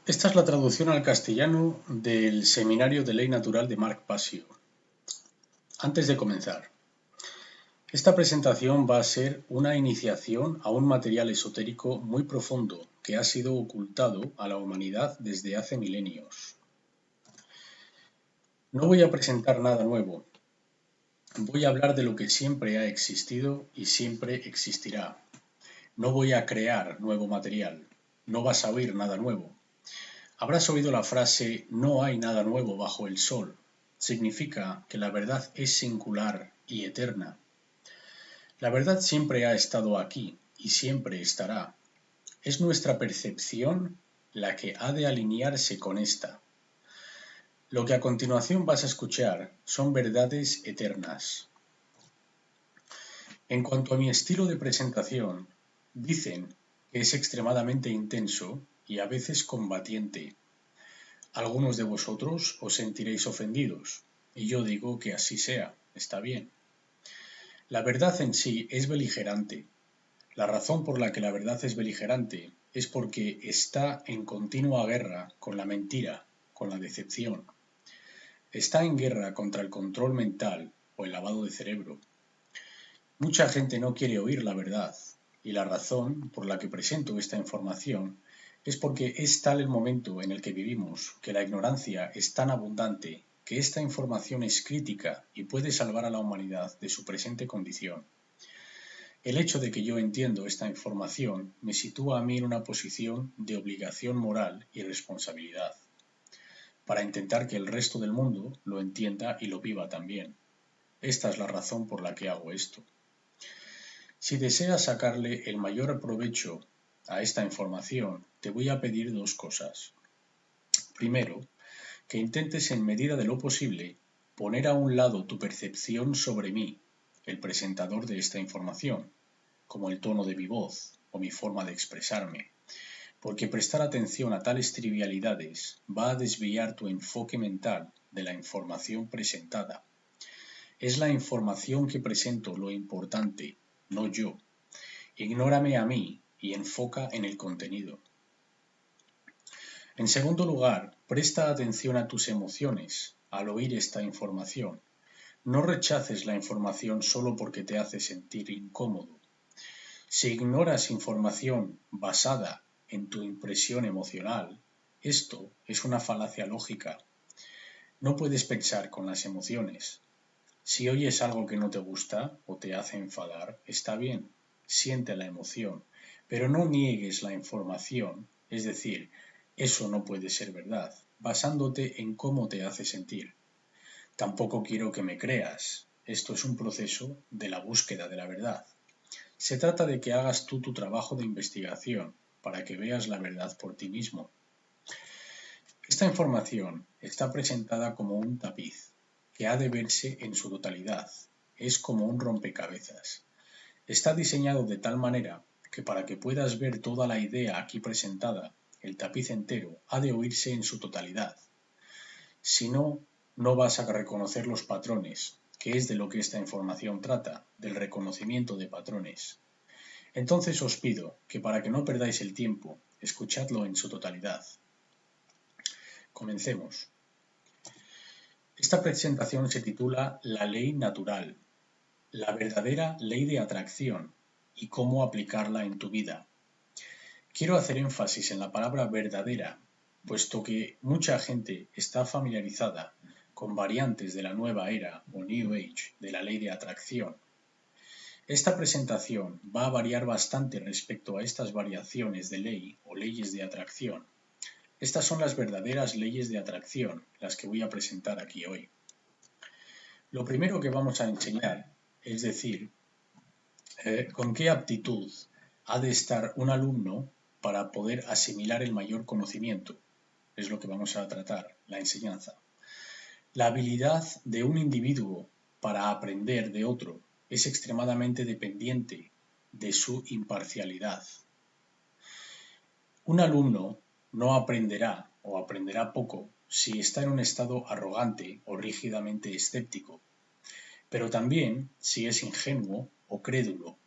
Esta es la traducción al castellano del Seminario de Ley Natural de Marc Passio. Antes de comenzar, esta presentación va a ser una iniciación a un material esotérico muy profundo que ha sido ocultado a la humanidad desde hace milenios. No voy a presentar nada nuevo. Voy a hablar de lo que siempre ha existido y siempre existirá. No voy a crear nuevo material. No vas a oír nada nuevo. Habrás oído la frase "no hay nada nuevo bajo el sol". Significa que la verdad es singular y eterna. La verdad siempre ha estado aquí y siempre estará. Es nuestra percepción la que ha de alinearse con esta. Lo que a continuación vas a escuchar son verdades eternas. En cuanto a mi estilo de presentación, dicen que es extremadamente intenso y a veces combatiente. Algunos de vosotros os sentiréis ofendidos, y yo digo que así sea, está bien. La verdad en sí es beligerante. La razón por la que la verdad es beligerante es porque está en continua guerra con la mentira, con la decepción. Está en guerra contra el control mental o el lavado de cerebro. Mucha gente no quiere oír la verdad, y la razón por la que presento esta información es porque es tal el momento en el que vivimos que la ignorancia es tan abundante que esta información es crítica y puede salvar a la humanidad de su presente condición. El hecho de que yo entiendo esta información me sitúa a mí en una posición de obligación moral y responsabilidad, para intentar que el resto del mundo lo entienda y lo viva también. Esta es la razón por la que hago esto. Si deseas sacarle el mayor provecho a esta información, te voy a pedir dos cosas. Primero, que intentes en medida de lo posible poner a un lado tu percepción sobre mí, el presentador de esta información, como el tono de mi voz o mi forma de expresarme, porque prestar atención a tales trivialidades va a desviar tu enfoque mental de la información presentada. Es la información que presento lo importante, no yo. Ignórame a mí y enfoca en el contenido. En segundo lugar, presta atención a tus emociones al oír esta información. No rechaces la información solo porque te hace sentir incómodo. Si ignoras información basada en tu impresión emocional, esto es una falacia lógica. No puedes pensar con las emociones. Si oyes algo que no te gusta o te hace enfadar, está bien, siente la emoción, pero no niegues la información, es decir, eso no puede ser verdad, basándote en cómo te hace sentir. Tampoco quiero que me creas, esto es un proceso de la búsqueda de la verdad. Se trata de que hagas tú tu trabajo de investigación para que veas la verdad por ti mismo. Esta información está presentada como un tapiz que ha de verse en su totalidad. Es como un rompecabezas. Está diseñado de tal manera que para que puedas ver toda la idea aquí presentada, el tapiz entero ha de oírse en su totalidad. Si no, no vas a reconocer los patrones, que es de lo que esta información trata, del reconocimiento de patrones. Entonces os pido que para que no perdáis el tiempo, escuchadlo en su totalidad. Comencemos. Esta presentación se titula La ley natural, la verdadera ley de atracción y cómo aplicarla en tu vida. Quiero hacer énfasis en la palabra verdadera, puesto que mucha gente está familiarizada con variantes de la nueva era o New Age de la ley de atracción. Esta presentación va a variar bastante respecto a estas variaciones de ley o leyes de atracción. Estas son las verdaderas leyes de atracción, las que voy a presentar aquí hoy. Lo primero que vamos a enseñar, es decir, con qué aptitud ha de estar un alumno para poder asimilar el mayor conocimiento. Es lo que vamos a tratar, la enseñanza. La habilidad de un individuo para aprender de otro es extremadamente dependiente de su imparcialidad. Un alumno no aprenderá o aprenderá poco si está en un estado arrogante o rígidamente escéptico, pero también si es ingenuo o crédulo.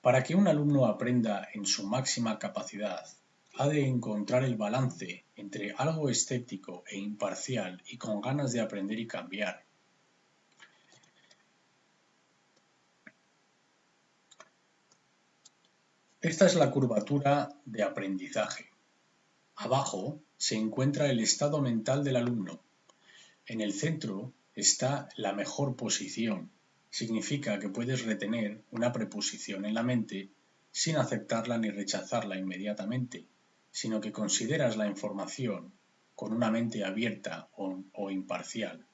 Para que un alumno aprenda en su máxima capacidad, ha de encontrar el balance entre algo escéptico e imparcial y con ganas de aprender y cambiar. Esta es la curvatura de aprendizaje. Abajo se encuentra el estado mental del alumno. En el centro está la mejor posición. Significa que puedes retener una preposición en la mente sin aceptarla ni rechazarla inmediatamente, sino que consideras la información con una mente abierta o imparcial.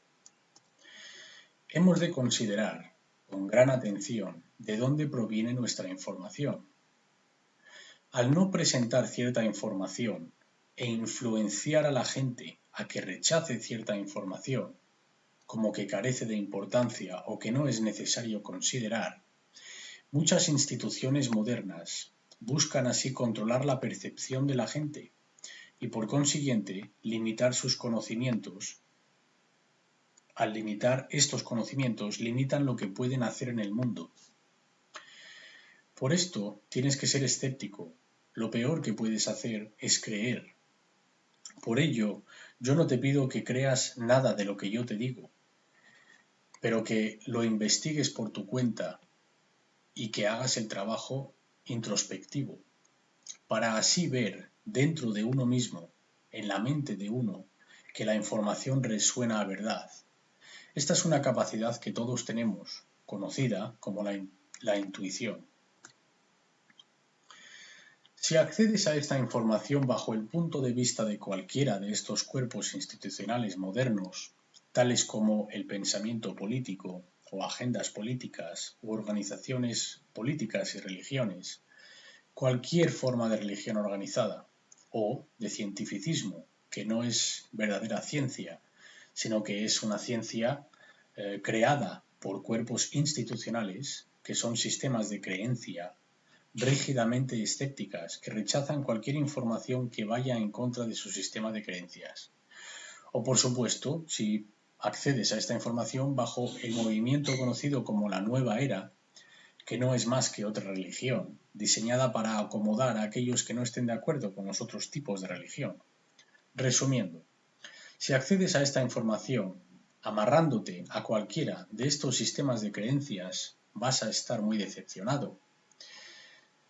Hemos de considerar con gran atención de dónde proviene nuestra información. Al no presentar cierta información e influenciar a la gente a que rechace cierta información, como que carece de importancia o que no es necesario considerar, muchas instituciones modernas buscan así controlar la percepción de la gente y por consiguiente limitar sus conocimientos. Al limitar estos conocimientos, limitan lo que pueden hacer en el mundo. Por esto tienes que ser escéptico. Lo peor que puedes hacer es creer. Por ello, yo no te pido que creas nada de lo que yo te digo, pero que lo investigues por tu cuenta y que hagas el trabajo introspectivo, para así ver dentro de uno mismo, en la mente de uno, que la información resuena a verdad. Esta es una capacidad que todos tenemos, conocida como la intuición. Si accedes a esta información bajo el punto de vista de cualquiera de estos cuerpos institucionales modernos, tales como el pensamiento político o agendas políticas u organizaciones políticas y religiones, cualquier forma de religión organizada o de cientificismo, que no es verdadera ciencia, sino que es una ciencia creada por cuerpos institucionales que son sistemas de creencia rígidamente escépticas, que rechazan cualquier información que vaya en contra de su sistema de creencias. O por supuesto, si accedes a esta información bajo el movimiento conocido como la Nueva Era, que no es más que otra religión, diseñada para acomodar a aquellos que no estén de acuerdo con los otros tipos de religión. Resumiendo, si accedes a esta información amarrándote a cualquiera de estos sistemas de creencias, vas a estar muy decepcionado.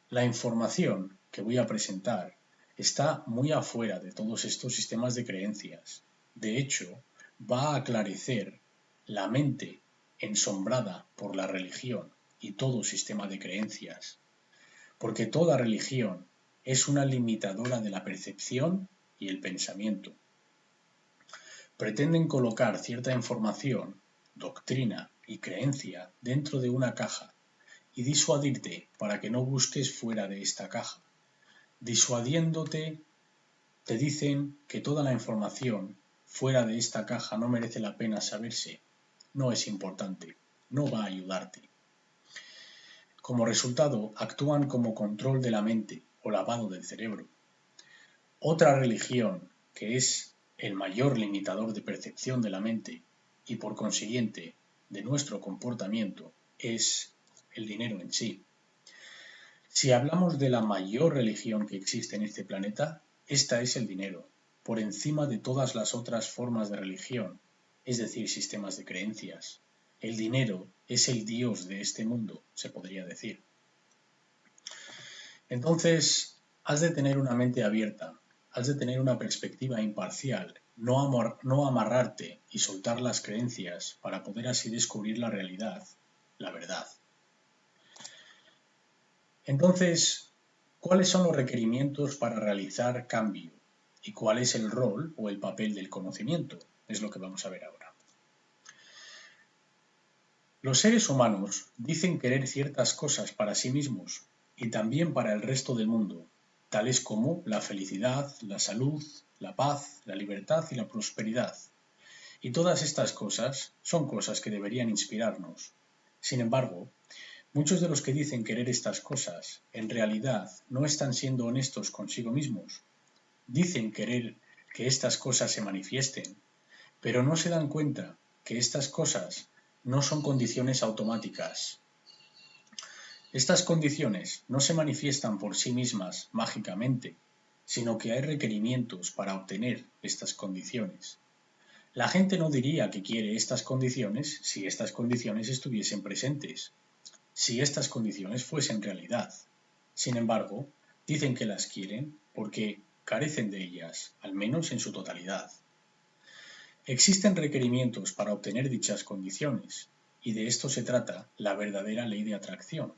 La información que voy a presentar está muy afuera de todos estos sistemas de creencias. De hecho, va a aclarecer la mente ensombrada por la religión y todo sistema de creencias, porque toda religión es una limitadora de la percepción y el pensamiento. Pretenden colocar cierta información, doctrina y creencia dentro de una caja y disuadirte para que no busques fuera de esta caja. Disuadiéndote, te dicen que toda la información fuera de esta caja no merece la pena saberse, no es importante, no va a ayudarte. Como resultado, actúan como control de la mente o lavado del cerebro. Otra religión, que es el mayor limitador de percepción de la mente y por consiguiente de nuestro comportamiento, es el dinero en sí. Si hablamos de la mayor religión que existe en este planeta, esta es el dinero, por encima de todas las otras formas de religión, es decir, sistemas de creencias. El dinero es el Dios de este mundo, se podría decir. Entonces, has de tener una mente abierta, has de tener una perspectiva imparcial, no amarrarte y soltar las creencias para poder así descubrir la realidad, la verdad. Entonces, ¿cuáles son los requerimientos para realizar cambio? ¿Y cuál es el rol o el papel del conocimiento? Es lo que vamos a ver ahora. Los seres humanos dicen querer ciertas cosas para sí mismos y también para el resto del mundo, tales como la felicidad, la salud, la paz, la libertad y la prosperidad. Y todas estas cosas son cosas que deberían inspirarnos. Sin embargo, muchos de los que dicen querer estas cosas, en realidad no están siendo honestos consigo mismos. Dicen querer que estas cosas se manifiesten, pero no se dan cuenta que estas cosas no son condiciones automáticas. Estas condiciones no se manifiestan por sí mismas mágicamente, sino que hay requerimientos para obtener estas condiciones. La gente no diría que quiere estas condiciones si estas condiciones estuviesen presentes, si estas condiciones fuesen realidad. Sin embargo, dicen que las quieren porque carecen de ellas, al menos en su totalidad. Existen requerimientos para obtener dichas condiciones, y de esto se trata la verdadera ley de atracción.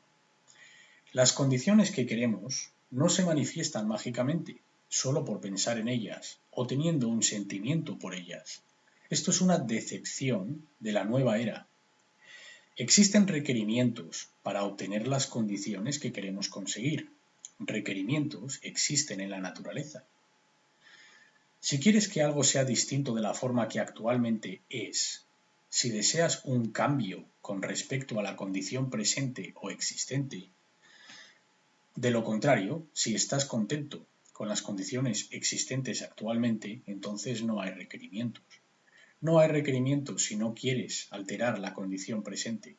Las condiciones que queremos no se manifiestan mágicamente, solo por pensar en ellas o teniendo un sentimiento por ellas. Esto es una decepción de la nueva era. Existen requerimientos para obtener las condiciones que queremos conseguir. Requerimientos existen en la naturaleza. Si quieres que algo sea distinto de la forma que actualmente es, si deseas un cambio con respecto a la condición presente o existente, de lo contrario, si estás contento con las condiciones existentes actualmente, entonces no hay requerimientos. No hay requerimientos si no quieres alterar la condición presente.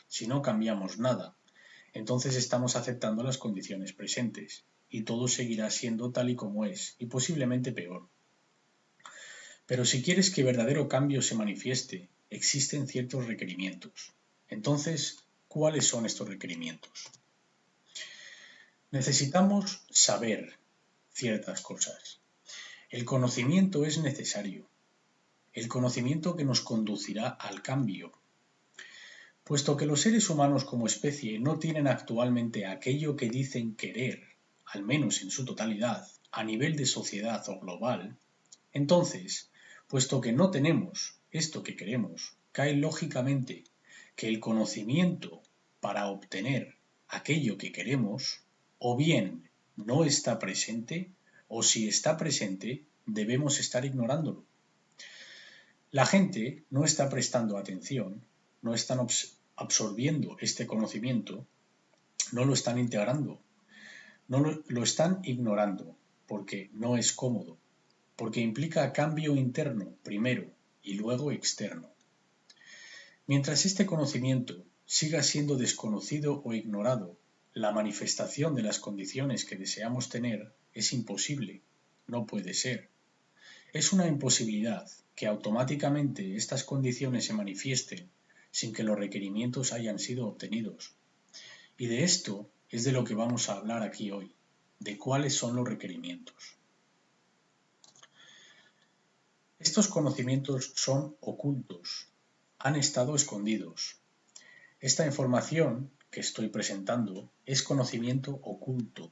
Si no cambiamos nada, entonces estamos aceptando las condiciones presentes y todo seguirá siendo tal y como es y posiblemente peor. Pero si quieres que verdadero cambio se manifieste, existen ciertos requerimientos. Entonces, ¿cuáles son estos requerimientos? Necesitamos saber ciertas cosas. El conocimiento es necesario. El conocimiento que nos conducirá al cambio. Puesto que los seres humanos como especie no tienen actualmente aquello que dicen querer, al menos en su totalidad, a nivel de sociedad o global, entonces, puesto que no tenemos esto que queremos, cae lógicamente que el conocimiento para obtener aquello que queremos, o bien no está presente, o si está presente, debemos estar ignorándolo. La gente no está prestando atención, no están absorbiendo este conocimiento, no lo están integrando, no lo están ignorando porque no es cómodo, porque implica cambio interno primero y luego externo. Mientras este conocimiento siga siendo desconocido o ignorado, la manifestación de las condiciones que deseamos tener es imposible, no puede ser. Es una imposibilidad que automáticamente estas condiciones se manifiesten sin que los requerimientos hayan sido obtenidos. Y de esto es de lo que vamos a hablar aquí hoy, de cuáles son los requerimientos. Estos conocimientos son ocultos, han estado escondidos. Esta información que estoy presentando es conocimiento oculto.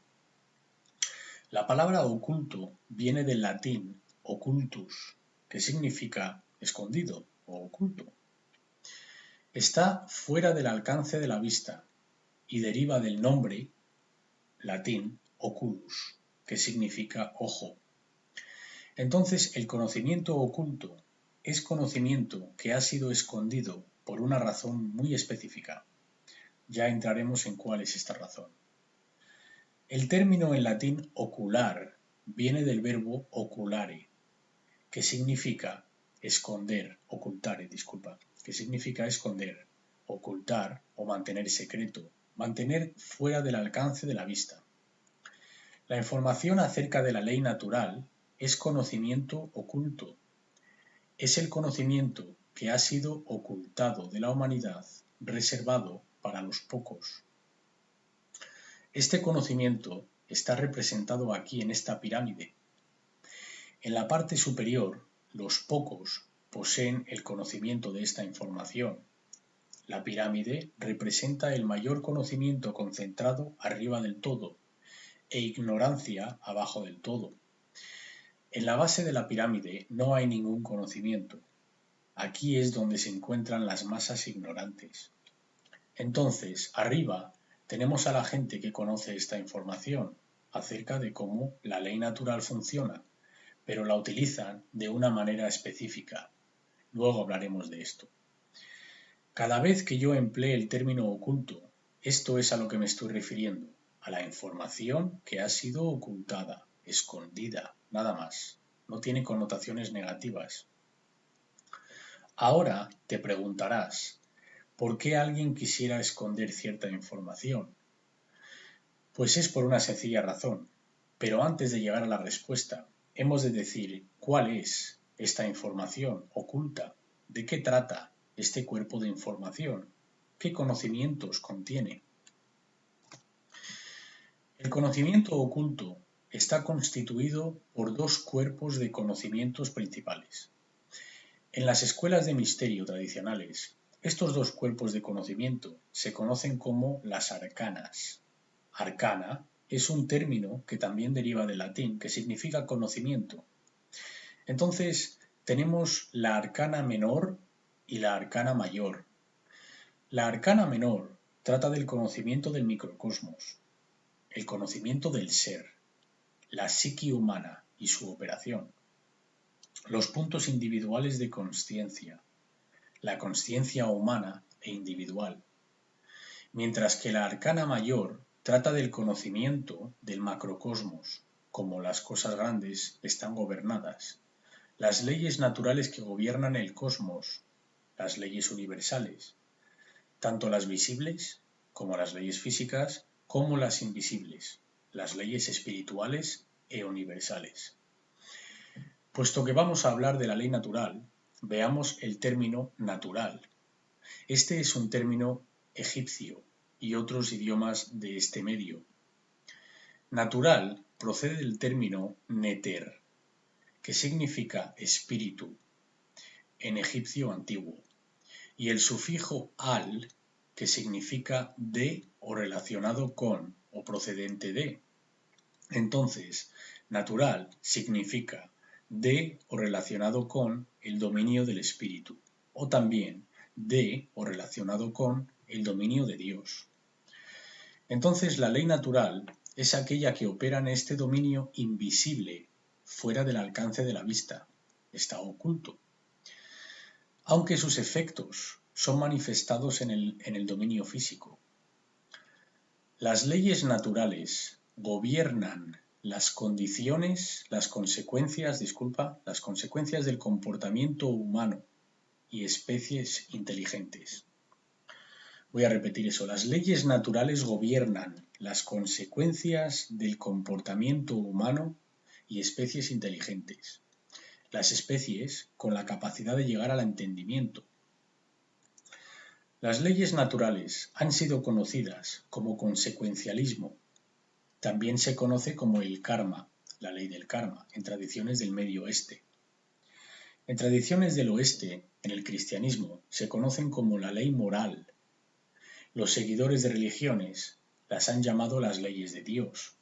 La palabra oculto viene del latín occultus, que significa escondido o oculto. Está fuera del alcance de la vista y deriva del nombre latín oculus, que significa ojo. Entonces, el conocimiento oculto es conocimiento que ha sido escondido por una razón muy específica. Ya entraremos en cuál es esta razón. El término en latín ocular viene del verbo oculare, que significa esconder, ocultare, disculpa, que significa esconder, ocultar o mantener secreto, mantener fuera del alcance de la vista. La información acerca de la ley natural es conocimiento oculto. Es el conocimiento que ha sido ocultado de la humanidad, reservado para los pocos. Este conocimiento está representado aquí en esta pirámide. En la parte superior, los pocos poseen el conocimiento de esta información. La pirámide representa el mayor conocimiento concentrado arriba del todo e ignorancia abajo del todo. En la base de la pirámide no hay ningún conocimiento. Aquí es donde se encuentran las masas ignorantes. Entonces, arriba tenemos a la gente que conoce esta información acerca de cómo la ley natural funciona, pero la utilizan de una manera específica. Luego hablaremos de esto. Cada vez que yo emplee el término oculto, esto es a lo que me estoy refiriendo, a la información que ha sido ocultada, escondida, nada más. No tiene connotaciones negativas. Ahora te preguntarás, ¿por qué alguien quisiera esconder cierta información? Pues es por una sencilla razón. Pero antes de llegar a la respuesta, hemos de decir cuál es esta información oculta, de qué trata este cuerpo de información, qué conocimientos contiene. El conocimiento oculto está constituido por dos cuerpos de conocimientos principales. En las escuelas de misterio tradicionales, estos dos cuerpos de conocimiento se conocen como las arcanas. Arcana es un término que también deriva del latín, que significa conocimiento. Entonces, tenemos la arcana menor y la arcana mayor. La arcana menor trata del conocimiento del microcosmos, el conocimiento del ser, la psique humana y su operación, los puntos individuales de consciencia, la consciencia humana e individual, mientras que la arcana mayor trata del conocimiento del macrocosmos, cómo las cosas grandes están gobernadas, las leyes naturales que gobiernan el cosmos, las leyes universales, tanto las visibles como las leyes físicas, como las invisibles, las leyes espirituales e universales. Puesto que vamos a hablar de la ley natural, veamos el término natural. Este es un término egipcio y otros idiomas de este medio. Natural procede del término neter, que significa espíritu en egipcio antiguo, y el sufijo al, que significa de o relacionado con o procedente de. Entonces, natural significa de o relacionado con el dominio del espíritu, o también de o relacionado con el dominio de Dios. Entonces, la ley natural es aquella que opera en este dominio invisible, fuera del alcance de la vista, está oculto, aunque sus efectos son manifestados en el dominio físico. Las leyes naturales gobiernan las consecuencias del comportamiento humano y especies inteligentes. Voy a repetir eso. Las leyes naturales gobiernan las consecuencias del comportamiento humano y especies inteligentes. Las especies con la capacidad de llegar al entendimiento. Las leyes naturales han sido conocidas como consecuencialismo. También se conoce como el karma, la ley del karma, en tradiciones del Medio Oeste. En tradiciones del Oeste, en el cristianismo, se conocen como la ley moral. Los seguidores de religiones las han llamado las leyes de Dios.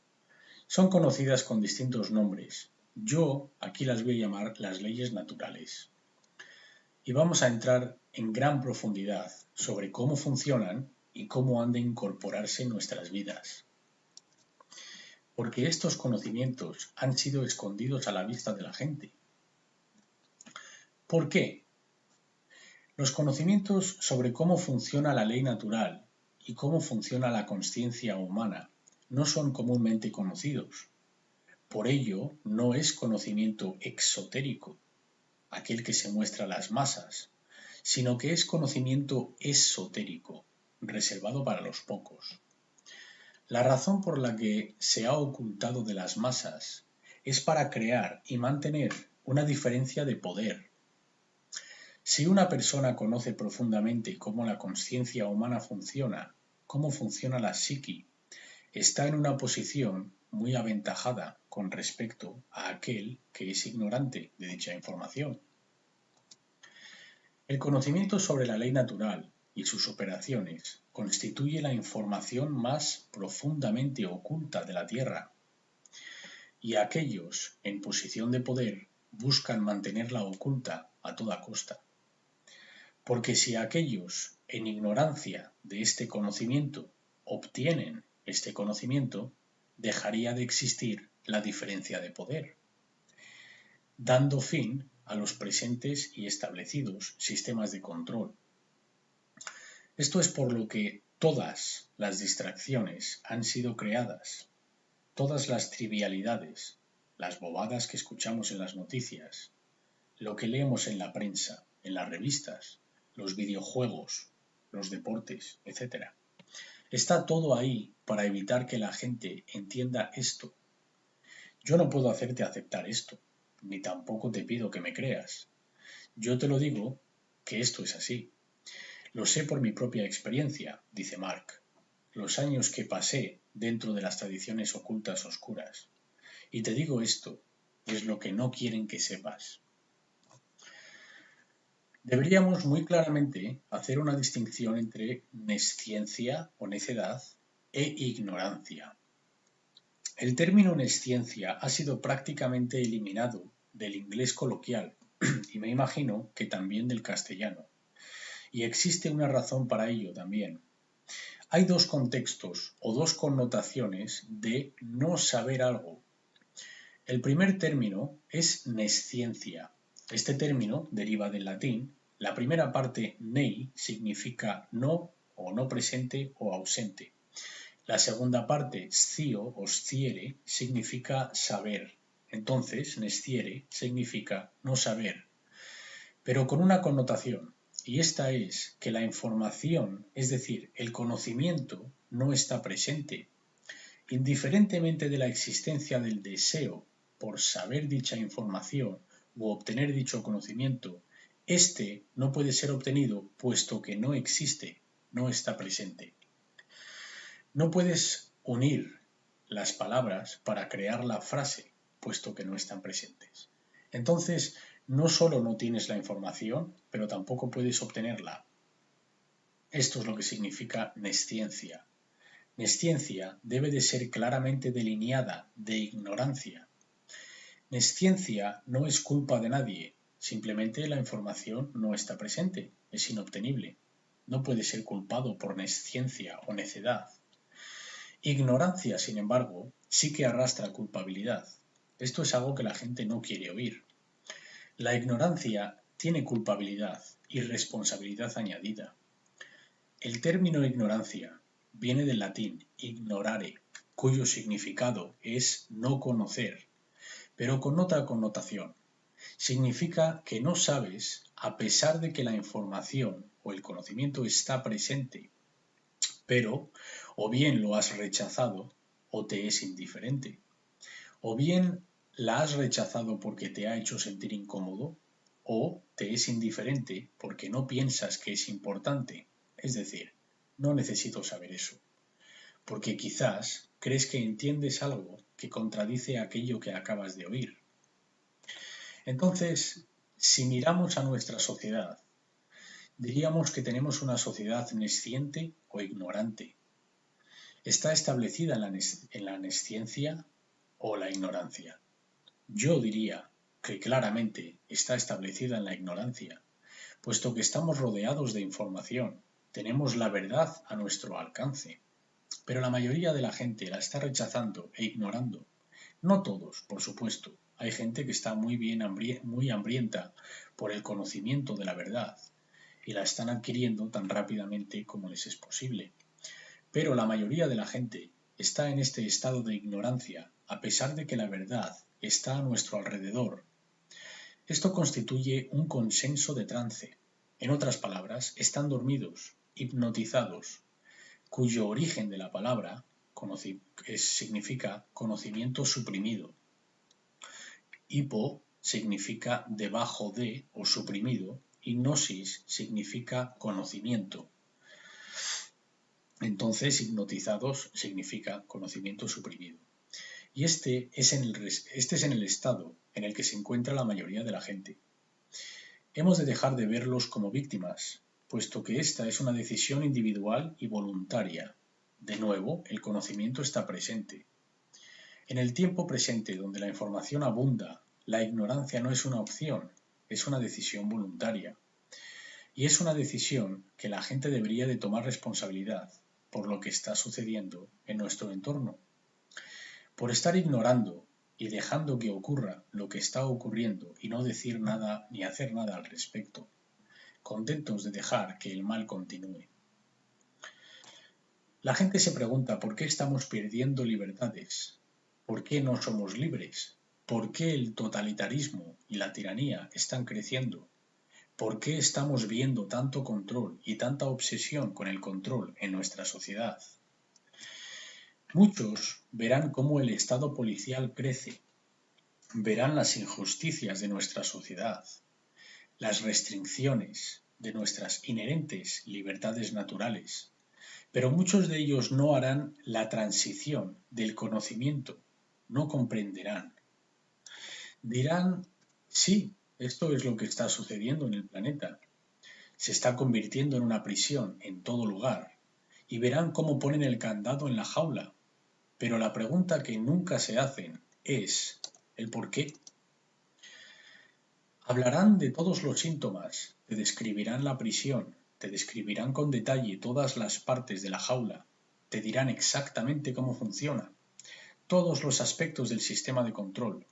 Son conocidas con distintos nombres. Yo aquí las voy a llamar las leyes naturales. Y vamos a entrar en gran profundidad sobre cómo funcionan y cómo han de incorporarse en nuestras vidas. Porque estos conocimientos han sido escondidos a la vista de la gente. ¿Por qué? Los conocimientos sobre cómo funciona la ley natural y cómo funciona la consciencia humana no son comúnmente conocidos. Por ello, no es conocimiento exotérico, aquel que se muestra a las masas, sino que es conocimiento esotérico, reservado para los pocos. La razón por la que se ha ocultado de las masas es para crear y mantener una diferencia de poder. Si una persona conoce profundamente cómo la consciencia humana funciona, cómo funciona la psique, está en una posición muy aventajada con respecto a aquel que es ignorante de dicha información. El conocimiento sobre la ley natural y sus operaciones constituye la información más profundamente oculta de la Tierra, y aquellos en posición de poder buscan mantenerla oculta a toda costa. Porque si aquellos en ignorancia de este conocimiento obtienen este conocimiento, dejaría de existir la diferencia de poder, dando fin a los presentes y establecidos sistemas de control. Esto es por lo que todas las distracciones han sido creadas, todas las trivialidades, las bobadas que escuchamos en las noticias, lo que leemos en la prensa, en las revistas, los videojuegos, los deportes, etc. Está todo ahí para evitar que la gente entienda esto. Yo no puedo hacerte aceptar esto, ni tampoco te pido que me creas. Yo te lo digo que esto es así. Lo sé por mi propia experiencia, dice Mark, los años que pasé dentro de las tradiciones ocultas oscuras. Y te digo esto, es lo que no quieren que sepas. Deberíamos muy claramente hacer una distinción entre nesciencia o necedad e ignorancia. El término nesciencia ha sido prácticamente eliminado del inglés coloquial y me imagino que también del castellano. Y existe una razón para ello también. Hay dos contextos o dos connotaciones de no saber algo. El primer término es nesciencia. Este término deriva del latín. La primera parte, nei, significa no o no presente o ausente. La segunda parte, scio o sciere, significa saber. Entonces, nesciere significa no saber, pero con una connotación. Y esta es que la información, es decir, el conocimiento, no está presente. Indiferentemente de la existencia del deseo por saber dicha información u obtener dicho conocimiento, este no puede ser obtenido puesto que no existe, no está presente. No puedes unir las palabras para crear la frase, puesto que no están presentes. Entonces, no solo no tienes la información, pero tampoco puedes obtenerla. Esto es lo que significa nesciencia. Nesciencia debe de ser claramente delineada de ignorancia. Nesciencia no es culpa de nadie, simplemente la información no está presente, es inobtenible. No puede ser culpado por nesciencia o necedad. Ignorancia, sin embargo, sí que arrastra culpabilidad. Esto es algo que la gente no quiere oír. La ignorancia tiene culpabilidad y responsabilidad añadida. El término ignorancia viene del latín ignorare, cuyo significado es no conocer, pero con otra connotación. Significa que no sabes a pesar de que la información o el conocimiento está presente, pero o bien lo has rechazado o te es indiferente, o bien la has rechazado porque te ha hecho sentir incómodo o te es indiferente porque no piensas que es importante, es decir, no necesito saber eso, porque quizás crees que entiendes algo que contradice aquello que acabas de oír. Entonces, si miramos a nuestra sociedad, diríamos que tenemos una sociedad nesciente o ignorante. ¿Está establecida en la nesciencia o la ignorancia? Yo diría que claramente está establecida en la ignorancia, puesto que estamos rodeados de información, tenemos la verdad a nuestro alcance, pero la mayoría de la gente la está rechazando e ignorando. No todos, por supuesto. Hay gente que está muy hambrienta por el conocimiento de la verdad y la están adquiriendo tan rápidamente como les es posible. Pero la mayoría de la gente está en este estado de ignorancia a pesar de que la verdad está a nuestro alrededor. Esto constituye un consenso de trance. En otras palabras, están dormidos, hipnotizados, cuyo origen de la palabra significa conocimiento suprimido. Hipo significa debajo de o suprimido y gnosis significa conocimiento. Entonces, hipnotizados significa conocimiento suprimido. Y este es en el estado en el que se encuentra la mayoría de la gente. Hemos de dejar de verlos como víctimas, puesto que esta es una decisión individual y voluntaria. De nuevo, el conocimiento está presente. En el tiempo presente, donde la información abunda, la ignorancia no es una opción, es una decisión voluntaria. Y es una decisión que la gente debería de tomar responsabilidad por lo que está sucediendo en nuestro entorno. Por estar ignorando y dejando que ocurra lo que está ocurriendo y no decir nada ni hacer nada al respecto, contentos de dejar que el mal continúe. La gente se pregunta por qué estamos perdiendo libertades, por qué no somos libres, por qué el totalitarismo y la tiranía están creciendo, por qué estamos viendo tanto control y tanta obsesión con el control en nuestra sociedad. Muchos verán cómo el estado policial crece verán las injusticias de nuestra sociedad, las restricciones de nuestras inherentes libertades naturales, pero muchos de ellos no harán la transición del conocimiento, no comprenderán. Dirán, sí, esto es lo que está sucediendo en el planeta. Se está convirtiendo en una prisión en todo lugar, y verán cómo ponen el candado en la jaula. Pero la pregunta que nunca se hacen es el por qué. Hablarán de todos los síntomas, te describirán la prisión, te describirán con detalle todas las partes de la jaula, te dirán exactamente cómo funciona, todos los aspectos del sistema de control,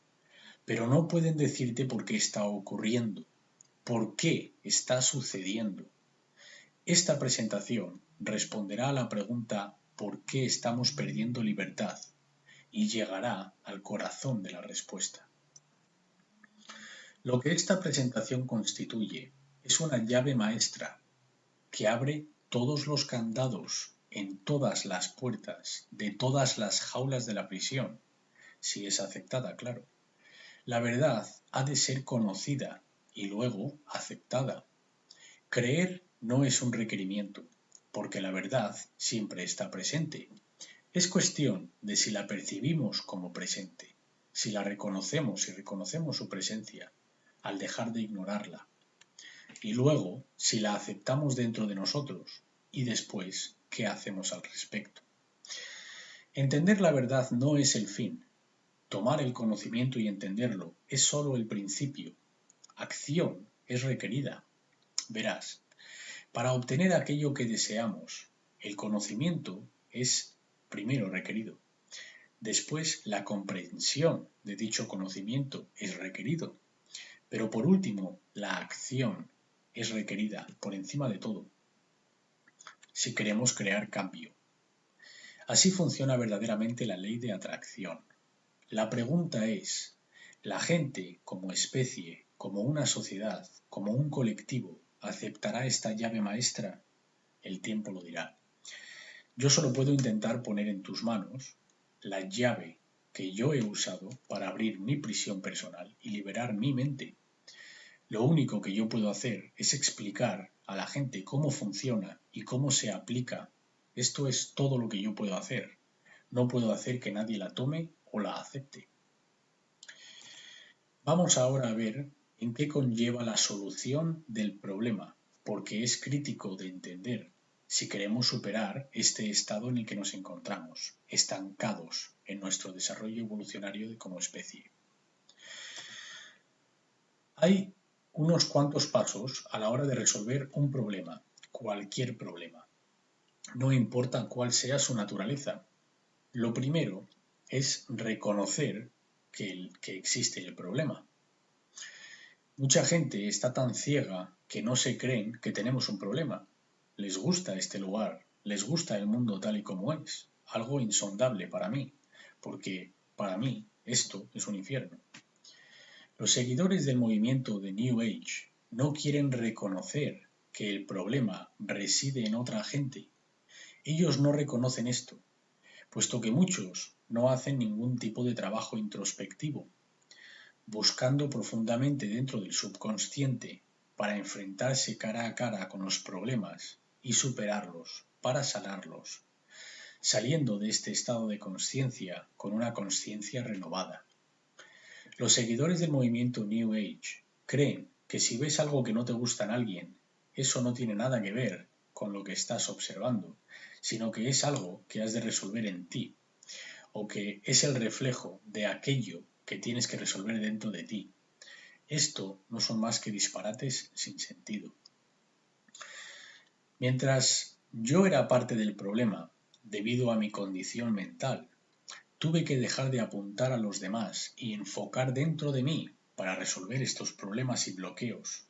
pero no pueden decirte por qué está ocurriendo, por qué está sucediendo. Esta presentación responderá a la pregunta ¿por qué estamos perdiendo libertad? Y llegará al corazón de la respuesta. Lo que esta presentación constituye es una llave maestra que abre todos los candados en todas las puertas de todas las jaulas de la prisión, si es aceptada, claro. La verdad ha de ser conocida y luego aceptada. Creer no es un requerimiento, porque la verdad siempre está presente. Es cuestión de si la percibimos como presente, si la reconocemos y reconocemos su presencia, al dejar de ignorarla, y luego si la aceptamos dentro de nosotros, y después qué hacemos al respecto. Entender la verdad no es el fin. Tomar el conocimiento y entenderlo es sólo el principio. Acción es requerida. Verás, para obtener aquello que deseamos, el conocimiento es primero requerido. Después, la comprensión de dicho conocimiento es requerido. Pero por último, la acción es requerida por encima de todo, si queremos crear cambio. Así funciona verdaderamente la ley de atracción. La pregunta es, ¿la gente como especie, como una sociedad, como un colectivo, aceptará esta llave maestra? El tiempo lo dirá. Yo solo puedo intentar poner en tus manos la llave que yo he usado para abrir mi prisión personal y liberar mi mente. Lo único que yo puedo hacer es explicar a la gente cómo funciona y cómo se aplica. Esto es todo lo que yo puedo hacer. No puedo hacer que nadie la tome o la acepte. Vamos ahora a ver en qué conlleva la solución del problema, porque es crítico de entender si queremos superar este estado en el que nos encontramos, estancados en nuestro desarrollo evolucionario como especie. Hay unos cuantos pasos a la hora de resolver un problema, cualquier problema. No importa cuál sea su naturaleza. Lo primero es reconocer que existe el problema. Mucha gente está tan ciega que no se creen que tenemos un problema. Les gusta este lugar, les gusta el mundo tal y como es, algo insondable para mí, porque para mí esto es un infierno. Los seguidores del movimiento de New Age no quieren reconocer que el problema reside en otra gente. Ellos no reconocen esto, puesto que muchos no hacen ningún tipo de trabajo introspectivo, buscando profundamente dentro del subconsciente para enfrentarse cara a cara con los problemas y superarlos, para sanarlos, saliendo de este estado de consciencia con una consciencia renovada. Los seguidores del movimiento New Age creen que si ves algo que no te gusta en alguien, eso no tiene nada que ver con lo que estás observando, sino que es algo que has de resolver en ti, o que es el reflejo de aquello que tienes que resolver dentro de ti. Esto no son más que disparates sin sentido. Mientras yo era parte del problema, debido a mi condición mental, tuve que dejar de apuntar a los demás y enfocar dentro de mí para resolver estos problemas y bloqueos.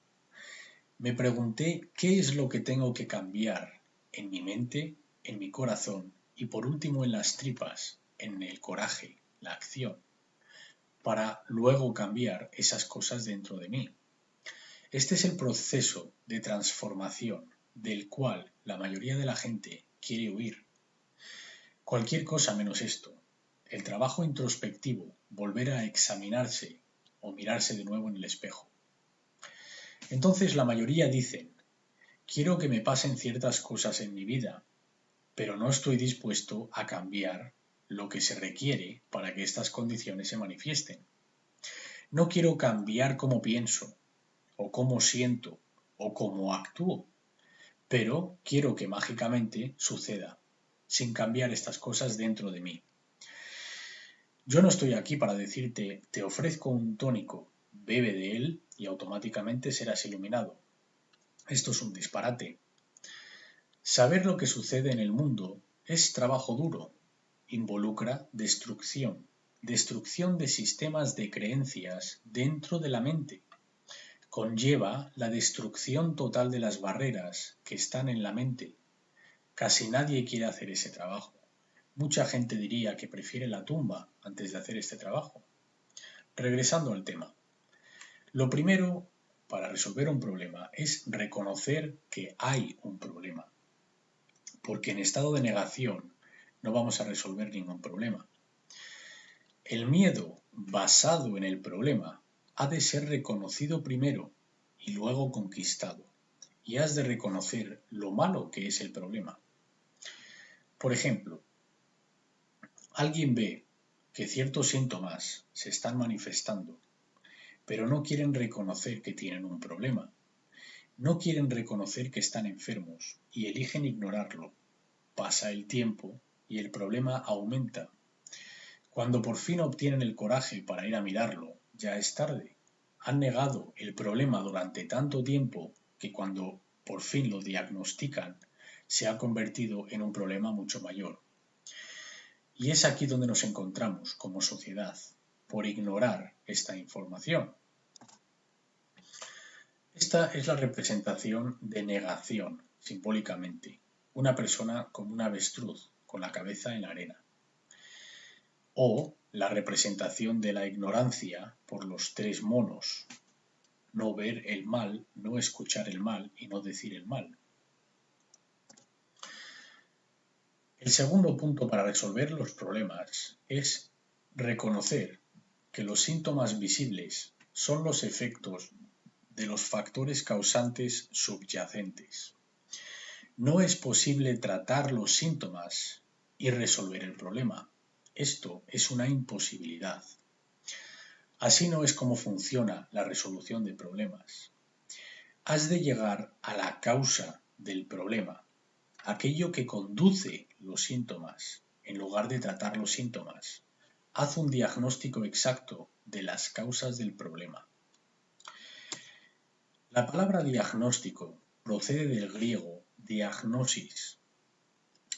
Me pregunté qué es lo que tengo que cambiar en mi mente, en mi corazón y por último en las tripas, en el coraje, la acción, para luego cambiar esas cosas dentro de mí. Este es el proceso de transformación del cual la mayoría de la gente quiere huir. Cualquier cosa menos esto. el trabajo introspectivo, volver a examinarse o mirarse de nuevo en el espejo. Entonces la mayoría dicen, quiero que me pasen ciertas cosas en mi vida, pero no estoy dispuesto a cambiar lo que se requiere para que estas condiciones se manifiesten. No quiero cambiar cómo pienso, o cómo siento, o cómo actúo, pero quiero que mágicamente suceda, sin cambiar estas cosas dentro de mí. Yo no estoy aquí para decirte, te ofrezco un tónico, bebe de él y automáticamente serás iluminado. Esto es un disparate. Saber lo que sucede en el mundo es trabajo duro, involucra destrucción de sistemas de creencias dentro de la mente, conlleva la destrucción total de las barreras que están en la mente. Casi nadie quiere hacer ese trabajo. Mucha gente diría que prefiere la tumba antes de hacer este trabajo. Regresando al tema. Lo primero para resolver un problema es reconocer que hay un problema. Porque en estado de negación no vamos a resolver ningún problema. El miedo basado en el problema ha de ser reconocido primero y luego conquistado. Y has de reconocer lo malo que es el problema. Por ejemplo, alguien ve que ciertos síntomas se están manifestando, pero no quieren reconocer que tienen un problema. No quieren reconocer que están enfermos y eligen ignorarlo. Pasa el tiempo y el problema aumenta. Cuando por fin obtienen el coraje para ir a mirarlo, ya es tarde. Han negado el problema durante tanto tiempo que cuando por fin lo diagnostican, se ha convertido en un problema mucho mayor. Y es aquí donde nos encontramos como sociedad, por ignorar esta información. Esta es la representación de negación, simbólicamente. Una persona como un avestruz, con la cabeza en la arena. O la representación de la ignorancia por los tres monos. No ver el mal, no escuchar el mal y no decir el mal. El segundo punto para resolver los problemas es reconocer que los síntomas visibles son los efectos de los factores causantes subyacentes. No es posible tratar los síntomas y resolver el problema. Esto es una imposibilidad. Así no es como funciona la resolución de problemas. Has de llegar a la causa del problema, aquello que conduce los síntomas, en lugar de tratar los síntomas. Haz un diagnóstico exacto de las causas del problema. La palabra diagnóstico procede del griego diagnosis.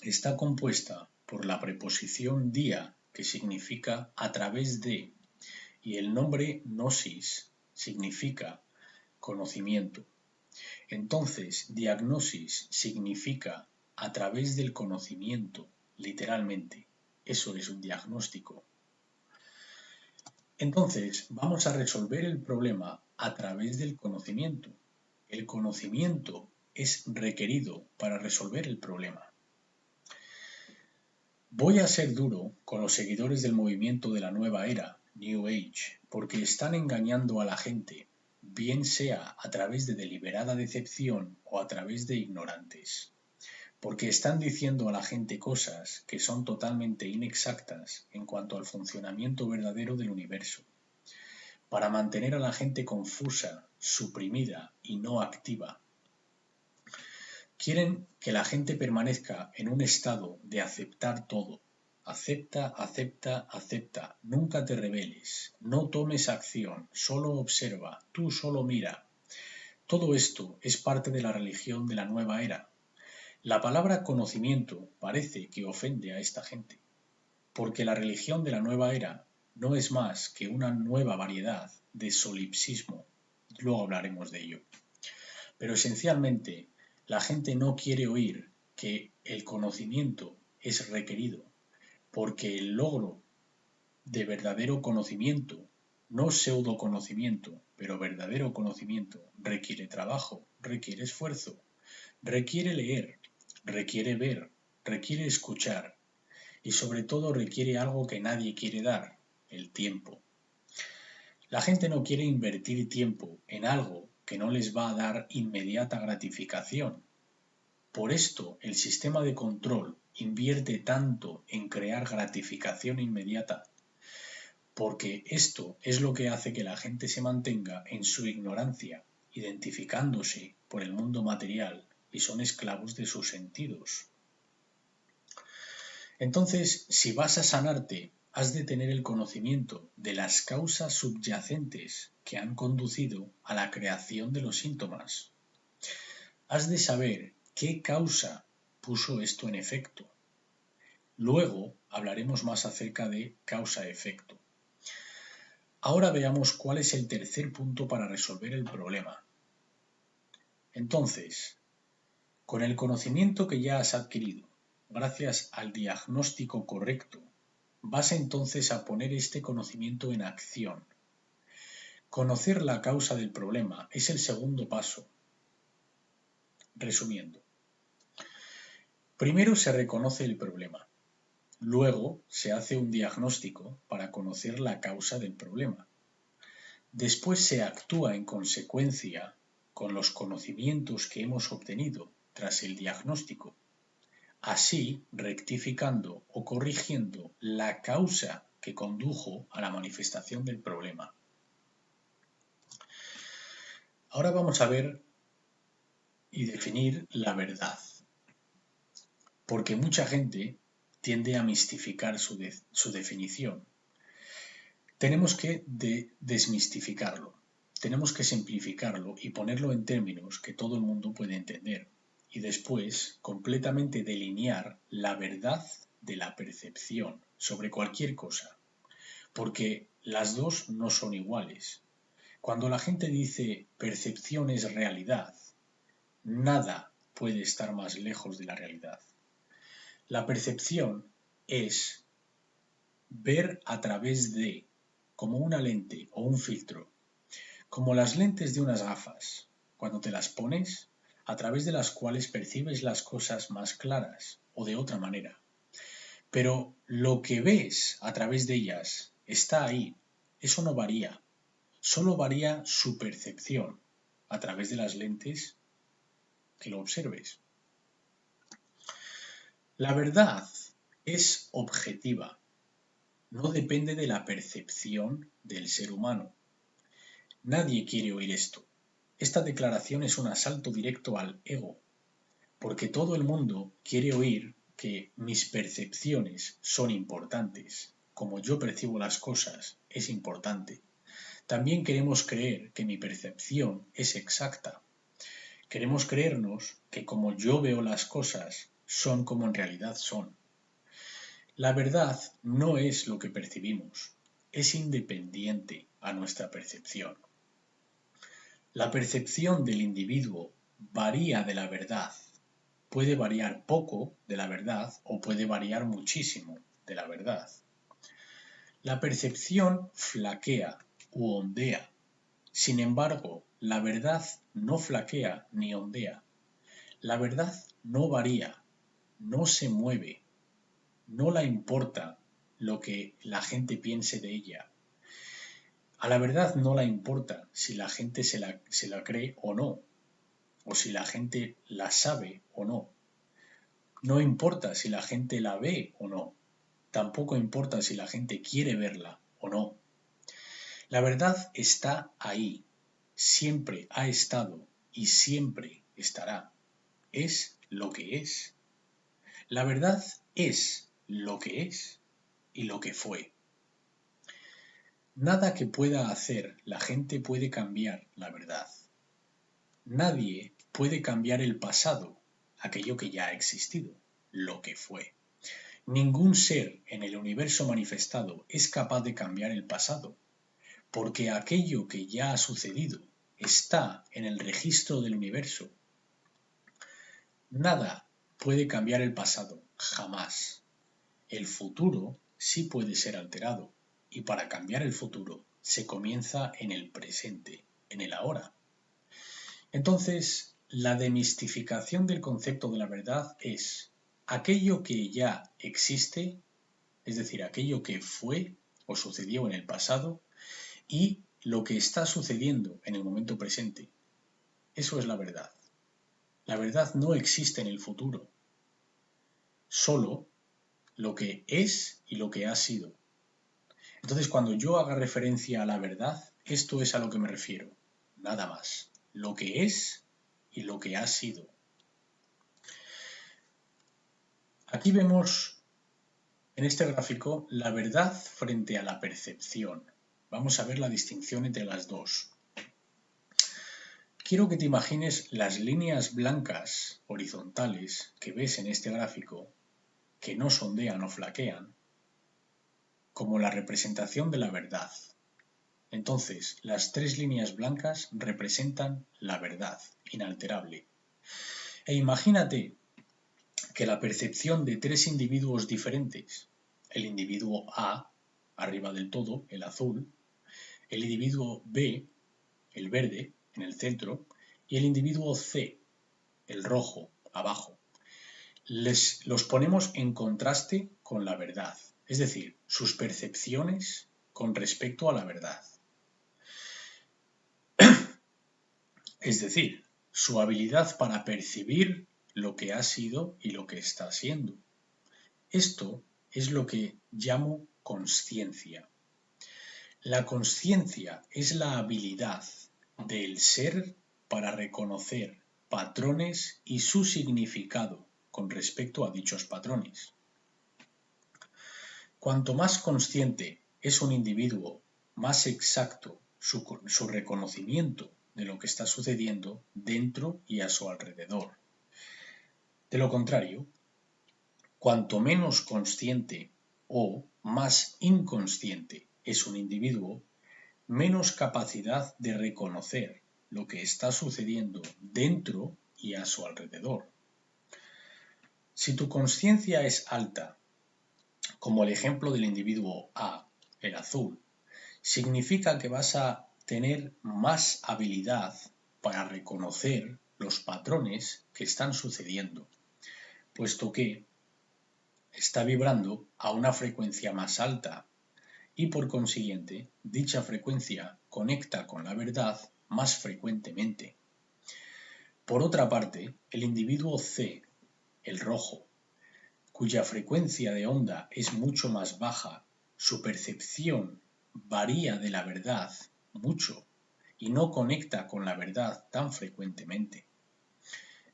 Está compuesta por la preposición dia, que significa a través de, y el nombre gnosis significa conocimiento. Entonces, diagnosis significa a través del conocimiento, literalmente. Eso es un diagnóstico. Entonces, vamos a resolver el problema a través del conocimiento. El conocimiento es requerido para resolver el problema. Voy a ser duro con los seguidores del movimiento de la nueva era, New Age, porque están engañando a la gente, bien sea a través de deliberada decepción o a través de ignorantes. Porque están diciendo a la gente cosas que son totalmente inexactas en cuanto al funcionamiento verdadero del universo, para mantener a la gente confusa, suprimida y no activa. Quieren que la gente permanezca en un estado de aceptar todo. Acepta, acepta, acepta. Nunca te rebeles. No tomes acción. Solo observa. Tú solo mira. Todo esto es parte de la religión de la nueva era. La palabra conocimiento parece que ofende a esta gente, porque la religión de la nueva era no es más que una nueva variedad de solipsismo. Luego hablaremos de ello. Pero esencialmente, la gente no quiere oír que el conocimiento es requerido, porque el logro de verdadero conocimiento, no pseudoconocimiento, pero verdadero conocimiento, requiere trabajo, requiere esfuerzo, requiere leer, requiere ver, requiere escuchar. y sobre todo requiere algo que nadie quiere dar, el tiempo. La gente no quiere invertir tiempo en algo que no les va a dar inmediata gratificación. Por esto, el sistema de control invierte tanto en crear gratificación inmediata, porque esto es lo que hace que la gente se mantenga en su ignorancia, identificándose por el mundo material y son esclavos de sus sentidos. Entonces, si vas a sanarte, has de tener el conocimiento de las causas subyacentes que han conducido a la creación de los síntomas. Has de saber qué causa puso esto en efecto. Luego hablaremos más acerca de causa-efecto. Ahora veamos cuál es el tercer punto para resolver el problema. Entonces, con el conocimiento que ya has adquirido, gracias al diagnóstico correcto, vas entonces a poner este conocimiento en acción. Conocer la causa del problema es el segundo paso. Resumiendo, primero se reconoce el problema, luego se hace un diagnóstico para conocer la causa del problema. Después se actúa en consecuencia con los conocimientos que hemos obtenido tras el diagnóstico, así rectificando o corrigiendo la causa que condujo a la manifestación del problema. Ahora vamos a ver y definir la verdad, porque mucha gente tiende a mistificar su definición. Tenemos que desmistificarlo, tenemos que simplificarlo y ponerlo en términos que todo el mundo puede entender, y después completamente delinear la verdad de la percepción sobre cualquier cosa, porque las dos no son iguales. Cuando la gente dice percepción es realidad, nada puede estar más lejos de la realidad. La percepción es ver a través de, como una lente o un filtro, como las lentes de unas gafas, cuando te las pones, a través de las cuales percibes las cosas más claras o de otra manera. Pero lo que ves a través de ellas está ahí, eso no varía, solo varía su percepción a través de las lentes que lo observes. La verdad es objetiva, no depende de la percepción del ser humano. Nadie quiere oír esto. Esta declaración es un asalto directo al ego, porque todo el mundo quiere oír que mis percepciones son importantes, como yo percibo las cosas es importante. También queremos creer que mi percepción es exacta. Queremos creernos que como yo veo las cosas son como en realidad son. La verdad no es lo que percibimos, es independiente a nuestra percepción. La percepción del individuo varía de la verdad. Puede variar poco de la verdad o puede variar muchísimo de la verdad. La percepción flaquea u ondea. Sin embargo, la verdad no flaquea ni ondea. La verdad no varía, no se mueve, no la importa lo que la gente piense de ella. A la verdad no la importa si la gente se la cree o no, o si la gente la sabe o no. No importa si la gente la ve o no. Tampoco importa si la gente quiere verla o no. La verdad está ahí, siempre ha estado y siempre estará. Es lo que es. La verdad es lo que es y lo que fue. Nada que pueda hacer la gente puede cambiar la verdad. Nadie puede cambiar el pasado, aquello que ya ha existido, lo que fue. Ningún ser en el universo manifestado es capaz de cambiar el pasado, porque aquello que ya ha sucedido está en el registro del universo. Nada puede cambiar el pasado, jamás. El futuro sí puede ser alterado, y para cambiar el futuro se comienza en el presente, en el ahora. Entonces, la demistificación del concepto de la verdad es aquello que ya existe es decir, aquello que fue o sucedió en el pasado, y lo que está sucediendo en el momento presente. Eso es la verdad. La verdad no existe en el futuro, solo lo que es y lo que ha sido. Entonces, cuando yo haga referencia a la verdad, esto es a lo que me refiero, nada más. Lo que es y lo que ha sido. Aquí vemos en este gráfico la verdad frente a la percepción. Vamos a ver la distinción entre las dos. Quiero que te imagines las líneas blancas horizontales que ves en este gráfico, que no sondean o flaquean, como la representación de la verdad. Entonces, las tres líneas blancas representan la verdad, inalterable. E imagínate que la percepción de tres individuos diferentes, el individuo A, arriba del todo, el azul, el individuo B, el verde, en el centro, y el individuo C, el rojo, abajo. Los ponemos en contraste con la verdad, es decir, sus percepciones con respecto a la verdad. Es decir, su habilidad para percibir lo que ha sido y lo que está siendo. Esto es lo que llamo consciencia. La consciencia es la habilidad del ser para reconocer patrones y su significado con respecto a dichos patrones. Cuanto más consciente es un individuo, más exacto su reconocimiento de lo que está sucediendo dentro y a su alrededor. De lo contrario, cuanto menos consciente o más inconsciente es un individuo, menos capacidad de reconocer lo que está sucediendo dentro y a su alrededor. Si tu consciencia es alta, como el ejemplo del individuo A, el azul, significa que vas a tener más habilidad para reconocer los patrones que están sucediendo, puesto que está vibrando a una frecuencia más alta y por consiguiente dicha frecuencia conecta con la verdad más frecuentemente. Por otra parte, el individuo C, el rojo, cuya frecuencia de onda es mucho más baja, su percepción varía de la verdad mucho y no conecta con la verdad tan frecuentemente.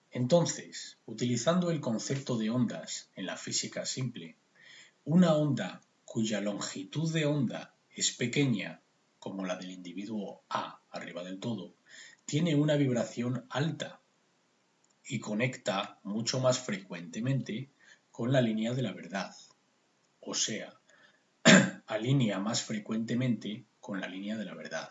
Entonces, utilizando el concepto de ondas en la física simple, una onda cuya longitud de onda es pequeña, como la del individuo A arriba del todo, tiene una vibración alta y conecta mucho más frecuentemente con la línea de la verdad, o sea, alinea más frecuentemente con la línea de la verdad.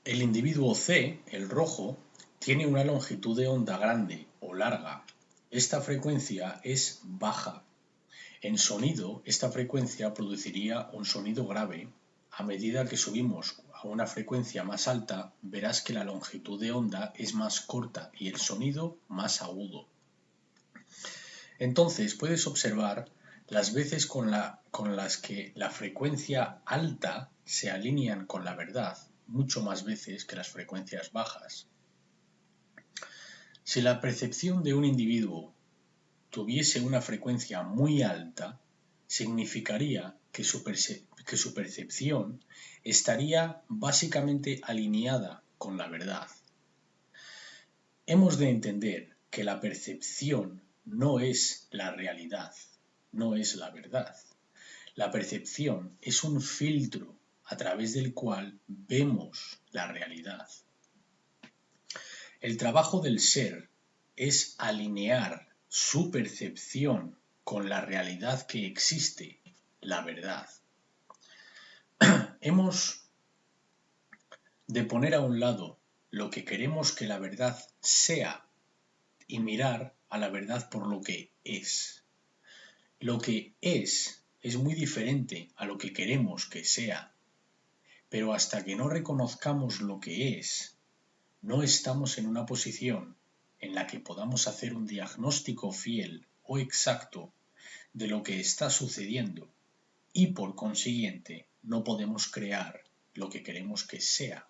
El individuo C, el rojo, tiene una longitud de onda grande o larga. Esta frecuencia es baja. En sonido, esta frecuencia produciría un sonido grave. A medida que subimos a una frecuencia más alta, verás que la longitud de onda es más corta y el sonido más agudo. Entonces puedes observar las veces con las que la frecuencia alta se alinean con la verdad, mucho más veces que las frecuencias bajas. Si la percepción de un individuo tuviese una frecuencia muy alta, significaría que su percepción estaría básicamente alineada con la verdad. Hemos de entender que la percepción no es la realidad, no es la verdad. La percepción es un filtro a través del cual vemos la realidad. El trabajo del ser es alinear su percepción con la realidad que existe, la verdad. Hemos de poner a un lado lo que queremos que la verdad sea y mirar a la verdad por lo que es. Lo que es muy diferente a lo que queremos que sea, pero hasta que no reconozcamos lo que es, no estamos en una posición en la que podamos hacer un diagnóstico fiel o exacto de lo que está sucediendo y por consiguiente no podemos crear lo que queremos que sea.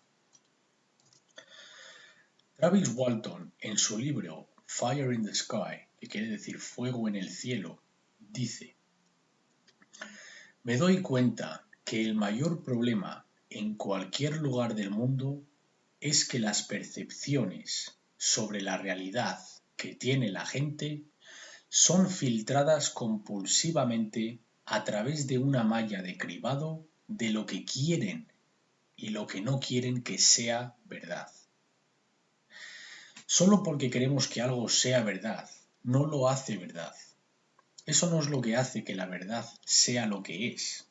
Travis Walton, en su libro Fire in the Sky, que quiere decir fuego en el cielo, dice: me doy cuenta que el mayor problema en cualquier lugar del mundo es que las percepciones sobre la realidad que tiene la gente son filtradas compulsivamente a través de una malla de cribado de lo que quieren y lo que no quieren que sea verdad. Solo porque queremos que algo sea verdad, no lo hace verdad. Eso no es lo que hace que la verdad sea lo que es.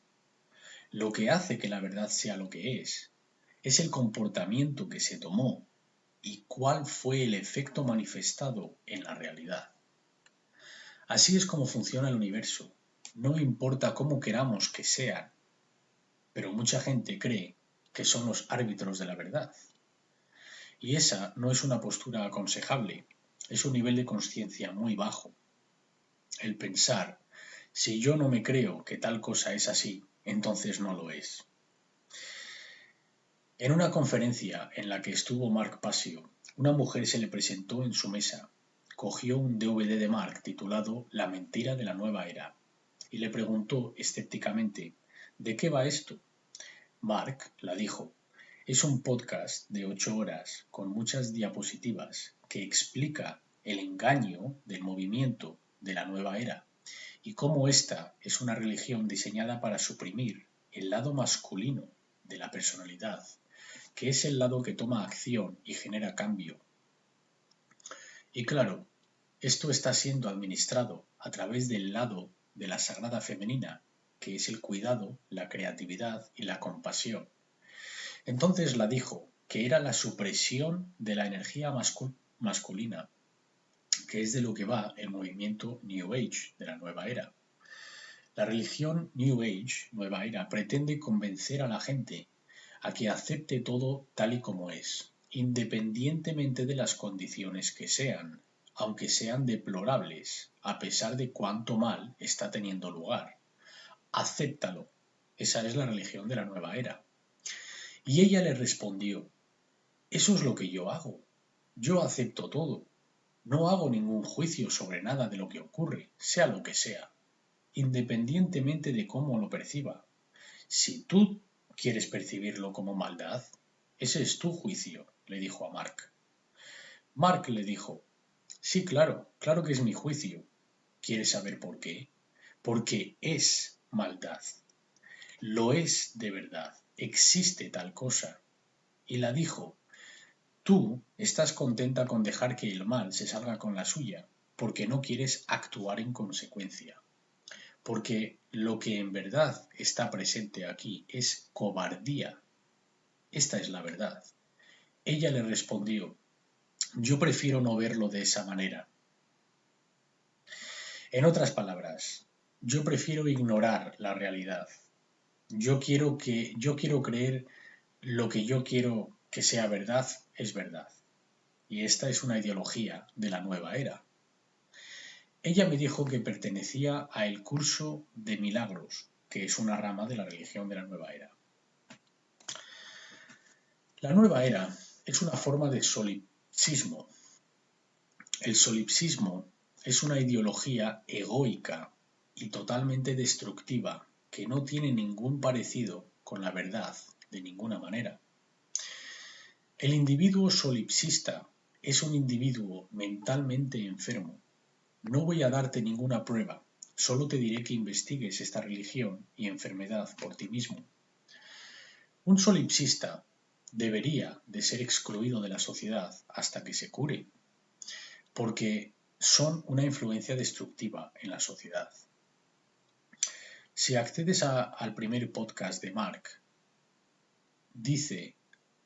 Lo que hace que la verdad sea lo que es el comportamiento que se tomó y cuál fue el efecto manifestado en la realidad. Así es como funciona el universo. No importa cómo queramos que sean, pero mucha gente cree que son los árbitros de la verdad. Y esa no es una postura aconsejable, es un nivel de conciencia muy bajo. El pensar, si yo no me creo que tal cosa es así, entonces no lo es. En una conferencia en la que estuvo Mark Passio, una mujer se le presentó en su mesa, cogió un DVD de Mark titulado La mentira de la nueva era y le preguntó escépticamente: ¿de qué va esto? Mark la dijo: es un podcast de 8 horas con muchas diapositivas que explica el engaño del movimiento de la nueva era y cómo esta es una religión diseñada para suprimir el lado masculino de la personalidad, que es el lado que toma acción y genera cambio. Y claro, esto está siendo administrado a través del lado de la sagrada femenina, que es el cuidado, la creatividad y la compasión. Entonces la dijo que era la supresión de la energía masculina, que es de lo que va el movimiento New Age de la nueva era. La religión New Age, nueva era, pretende convencer a la gente a que acepte todo tal y como es, independientemente de las condiciones que sean, aunque sean deplorables, a pesar de cuánto mal está teniendo lugar. Acéptalo. Esa es la religión de la nueva era. Y ella le respondió: eso es lo que yo hago. Yo acepto todo. No hago ningún juicio sobre nada de lo que ocurre, sea lo que sea, independientemente de cómo lo perciba. Si tú quieres percibirlo como maldad, ese es tu juicio, le dijo a Mark. Mark le dijo: sí, claro, claro que es mi juicio. ¿Quieres saber por qué? Porque es maldad. Lo es de verdad. Existe tal cosa. Y la dijo: tú estás contenta con dejar que el mal se salga con la suya, porque no quieres actuar en consecuencia. Porque lo que en verdad está presente aquí es cobardía. Esta es la verdad. Ella le respondió: yo prefiero no verlo de esa manera. En otras palabras, yo prefiero ignorar la realidad. Yo quiero creer lo que yo quiero que sea verdad es verdad. Y esta es una ideología de la nueva era. Ella me dijo que pertenecía a el curso de milagros, que es una rama de la religión de la nueva era. La nueva era es una forma de solipsismo. El solipsismo es una ideología egoica y totalmente destructiva que no tiene ningún parecido con la verdad de ninguna manera. El individuo solipsista es un individuo mentalmente enfermo. No voy a darte ninguna prueba, solo te diré que investigues esta religión y enfermedad por ti mismo. Un solipsista debería de ser excluido de la sociedad hasta que se cure, porque son una influencia destructiva en la sociedad. Si accedes al primer podcast de Mark,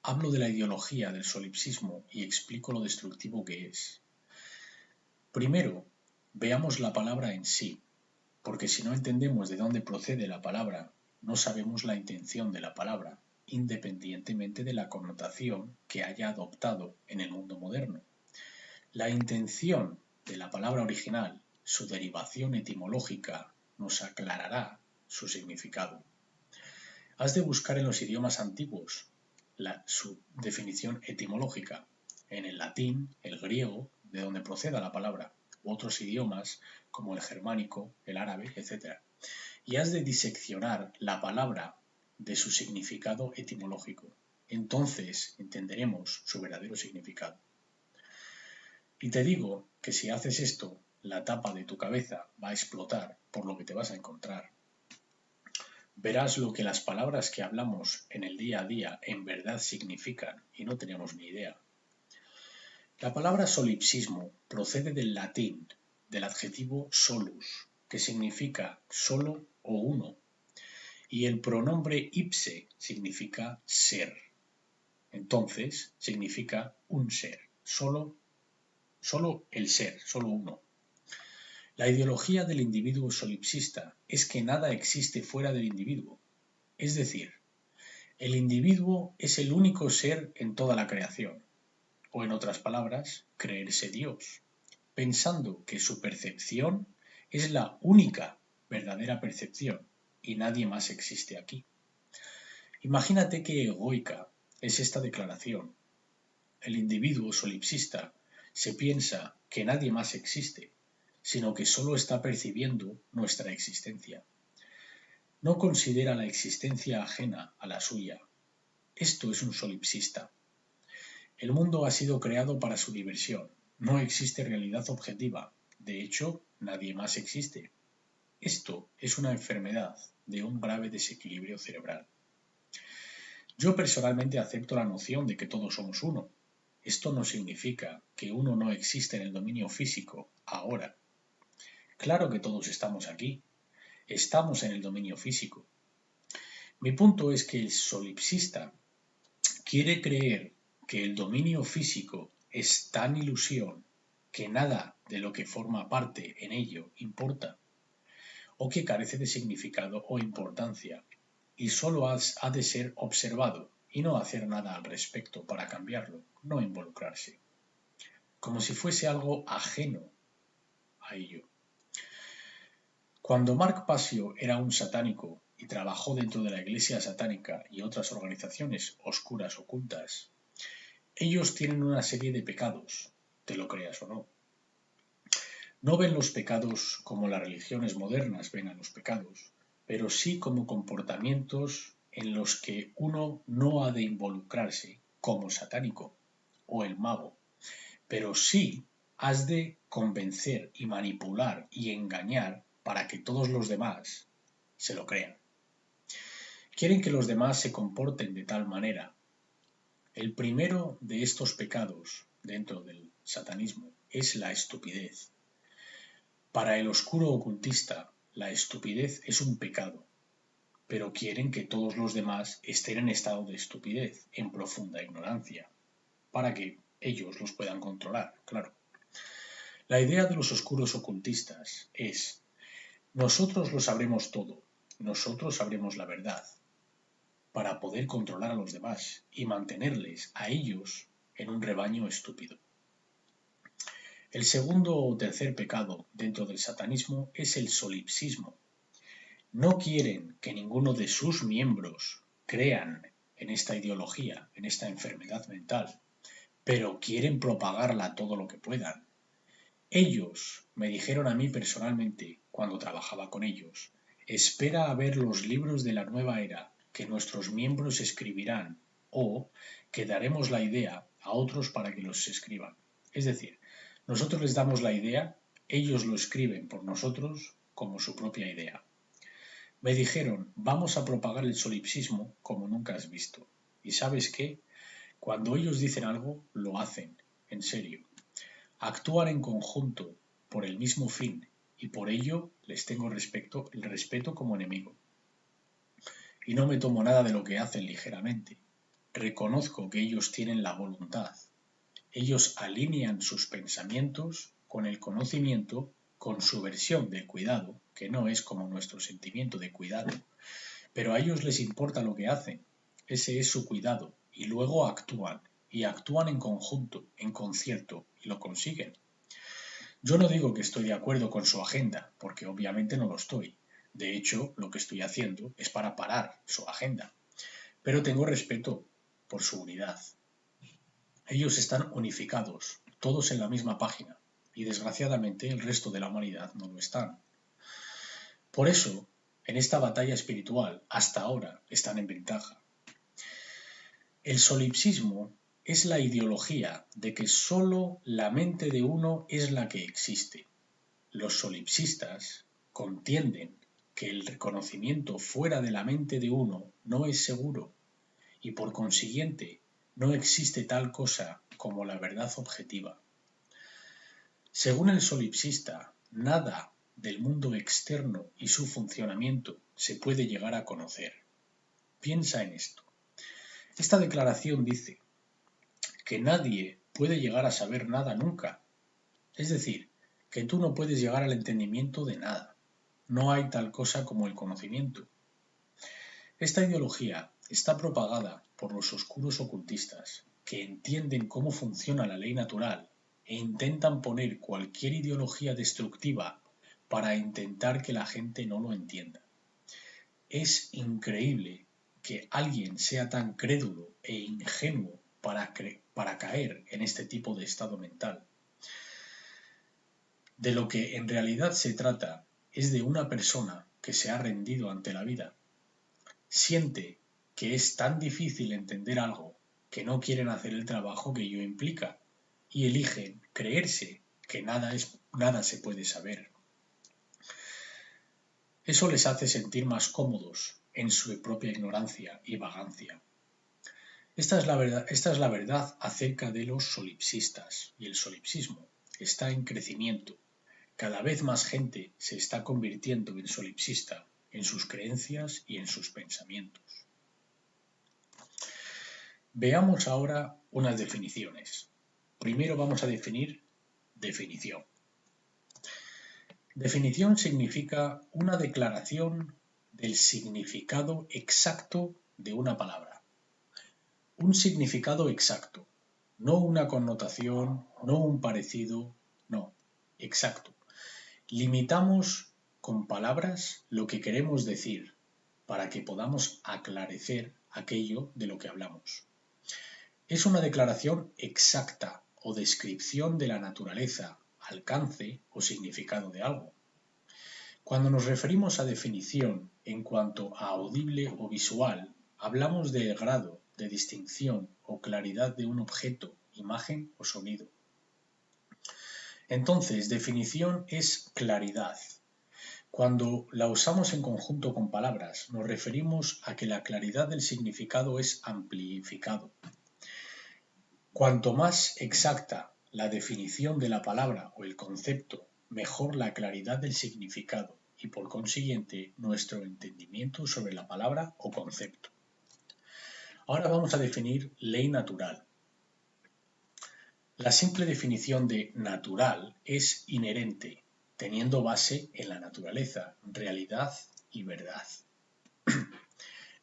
hablo de la ideología del solipsismo y explico lo destructivo que es. Primero, veamos la palabra en sí, porque si no entendemos de dónde procede la palabra, no sabemos la intención de la palabra, independientemente de la connotación que haya adoptado en el mundo moderno. La intención de la palabra original, su derivación etimológica, nos aclarará su significado. Has de buscar en los idiomas antiguos su definición etimológica, en el latín, el griego, de donde proceda la palabra, u otros idiomas como el germánico, el árabe, etc. Y has de diseccionar la palabra de su significado etimológico. Entonces entenderemos su verdadero significado. Y te digo que si haces esto, la tapa de tu cabeza va a explotar por lo que te vas a encontrar. Verás lo que las palabras que hablamos en el día a día en verdad significan y no tenemos ni idea. La palabra solipsismo procede del latín, del adjetivo solus, que significa solo o uno, y el pronombre ipse significa ser. Entonces, significa un ser, solo el ser, solo uno. La ideología del individuo solipsista es que nada existe fuera del individuo. Es decir, el individuo es el único ser en toda la creación, o en otras palabras, creerse Dios, pensando que su percepción es la única verdadera percepción y nadie más existe aquí. Imagínate qué egoica es esta declaración. El individuo solipsista se piensa que nadie más existe, sino que solo está percibiendo nuestra existencia. No considera la existencia ajena a la suya. Esto es un solipsista. El mundo ha sido creado para su diversión. No existe realidad objetiva. De hecho, nadie más existe. Esto es una enfermedad de un grave desequilibrio cerebral. Yo personalmente acepto la noción de que todos somos uno. Esto no significa que uno no existe en el dominio físico ahora. Claro que todos estamos aquí. Estamos en el dominio físico. Mi punto es que el solipsista quiere creer que el dominio físico es tan ilusión que nada de lo que forma parte en ello importa, o que carece de significado o importancia, y solo ha de ser observado y no hacer nada al respecto para cambiarlo, no involucrarse, como si fuese algo ajeno a ello. Cuando Mark Passio era un satánico y trabajó dentro de la Iglesia satánica y otras organizaciones oscuras ocultas, ellos tienen una serie de pecados, te lo creas o no. No ven los pecados como las religiones modernas ven a los pecados, pero sí como comportamientos en los que uno no ha de involucrarse, como satánico o el mago, pero sí has de convencer y manipular y engañar para que todos los demás se lo crean. Quieren que los demás se comporten de tal manera. El primero de estos pecados dentro del satanismo es la estupidez. Para el oscuro ocultista, la estupidez es un pecado, pero quieren que todos los demás estén en estado de estupidez, en profunda ignorancia, para que ellos los puedan controlar, claro. La idea de los oscuros ocultistas es: nosotros lo sabremos todo, nosotros sabremos la verdad, para poder controlar a los demás y mantenerles a ellos en un rebaño estúpido. El segundo o tercer pecado dentro del satanismo es el solipsismo. No quieren que ninguno de sus miembros crean en esta ideología, en esta enfermedad mental, pero quieren propagarla todo lo que puedan. Ellos me dijeron a mí personalmente, cuando trabajaba con ellos: espera a ver los libros de la nueva era que nuestros miembros escribirán, o que daremos la idea a otros para que los escriban. Es decir, nosotros les damos la idea, ellos lo escriben por nosotros como su propia idea. Me dijeron: vamos a propagar el solipsismo como nunca has visto. ¿Y sabes qué? Cuando ellos dicen algo, lo hacen, en serio. Actúan en conjunto por el mismo fin y por ello les tengo el respeto como enemigo. Y no me tomo nada de lo que hacen ligeramente. Reconozco que ellos tienen la voluntad. Ellos alinean sus pensamientos con el conocimiento, con su versión del cuidado, que no es como nuestro sentimiento de cuidado, pero a ellos les importa lo que hacen. Ese es su cuidado y luego actúan y actúan en conjunto, en concierto, y lo consiguen. Yo no digo que estoy de acuerdo con su agenda, porque obviamente no lo estoy. De hecho, lo que estoy haciendo es para parar su agenda. Pero tengo respeto por su unidad. Ellos están unificados, todos en la misma página, y desgraciadamente el resto de la humanidad no lo están. Por eso, en esta batalla espiritual, hasta ahora, están en ventaja. El solipsismo es la ideología de que sólo la mente de uno es la que existe. Los solipsistas contienden que el reconocimiento fuera de la mente de uno no es seguro y por consiguiente no existe tal cosa como la verdad objetiva. Según el solipsista, nada del mundo externo y su funcionamiento se puede llegar a conocer. Piensa en esto. Esta declaración dice que nadie puede llegar a saber nada nunca. Es decir, que tú no puedes llegar al entendimiento de nada. No hay tal cosa como el conocimiento. Esta ideología está propagada por los oscuros ocultistas, que entienden cómo funciona la ley natural e intentan poner cualquier ideología destructiva para intentar que la gente no lo entienda. Es increíble que alguien sea tan crédulo e ingenuo para caer en este tipo de estado mental. De lo que en realidad se trata es de una persona que se ha rendido ante la vida. Siente que es tan difícil entender algo que no quieren hacer el trabajo que ello implica y eligen creerse que nada se puede saber. Eso les hace sentir más cómodos en su propia ignorancia y vagancia. Esta es la verdad acerca de los solipsistas, y el solipsismo está en crecimiento. Cada vez más gente se está convirtiendo en solipsista en sus creencias y en sus pensamientos. Veamos ahora unas definiciones. Primero vamos a definir definición. Definición significa una declaración del significado exacto de una palabra. Un significado exacto, no una connotación, no un parecido, no, exacto. Limitamos con palabras lo que queremos decir para que podamos aclarecer aquello de lo que hablamos. Es una declaración exacta o descripción de la naturaleza, alcance o significado de algo. Cuando nos referimos a definición en cuanto a audible o visual, hablamos del grado de distinción o claridad de un objeto, imagen o sonido. Entonces, definición es claridad. Cuando la usamos en conjunto con palabras, nos referimos a que la claridad del significado es amplificado. Cuanto más exacta la definición de la palabra o el concepto, mejor la claridad del significado y por consiguiente nuestro entendimiento sobre la palabra o concepto. Ahora vamos a definir ley natural. La simple definición de natural es inherente, teniendo base en la naturaleza, realidad y verdad,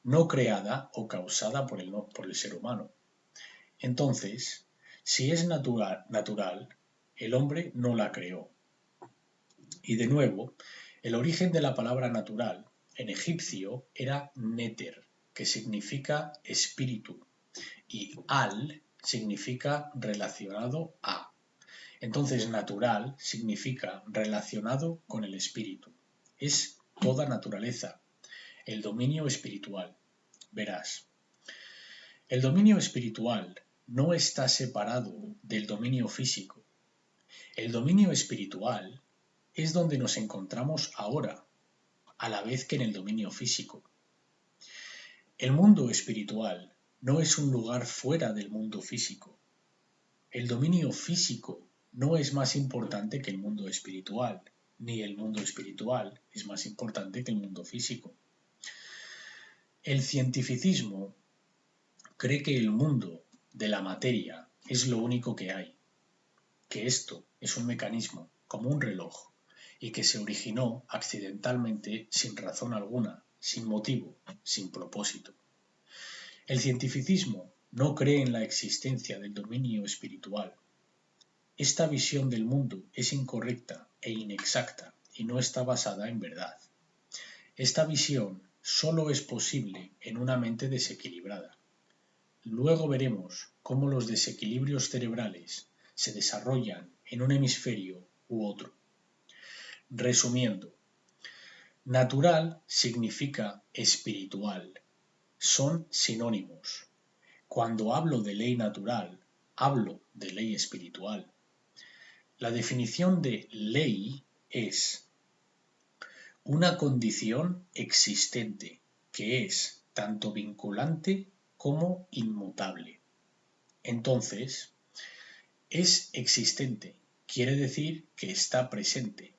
no creada o causada por el ser humano. Entonces, si es natural, el hombre no la creó. Y de nuevo, el origen de la palabra natural en egipcio era neter, que significa espíritu, y al significa relacionado a. Entonces, natural significa relacionado con el espíritu. Es toda naturaleza, el dominio espiritual. Verás, el dominio espiritual no está separado del dominio físico. El dominio espiritual es donde nos encontramos ahora, a la vez que en el dominio físico. El mundo espiritual no es un lugar fuera del mundo físico. El dominio físico no es más importante que el mundo espiritual, ni el mundo espiritual es más importante que el mundo físico. El cientificismo cree que el mundo de la materia es lo único que hay, que esto es un mecanismo como un reloj y que se originó accidentalmente sin razón alguna, sin motivo, sin propósito. El cientificismo no cree en la existencia del dominio espiritual. Esta visión del mundo es incorrecta e inexacta y no está basada en verdad. Esta visión solo es posible en una mente desequilibrada. Luego veremos cómo los desequilibrios cerebrales se desarrollan en un hemisferio u otro. Resumiendo, natural significa espiritual. Son sinónimos. Cuando hablo de ley natural, hablo de ley espiritual. La definición de ley es una condición existente que es tanto vinculante como inmutable. Entonces, es existente, quiere decir que está presente.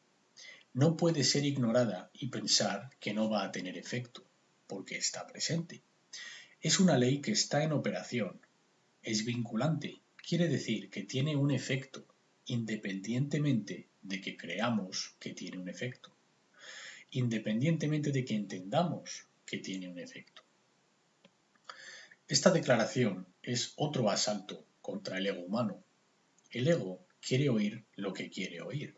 No puede ser ignorada y pensar que no va a tener efecto, porque está presente. Es una ley que está en operación. Es vinculante, quiere decir que tiene un efecto, independientemente de que creamos que tiene un efecto, independientemente de que entendamos que tiene un efecto. Esta declaración es otro asalto contra el ego humano. El ego quiere oír lo que quiere oír.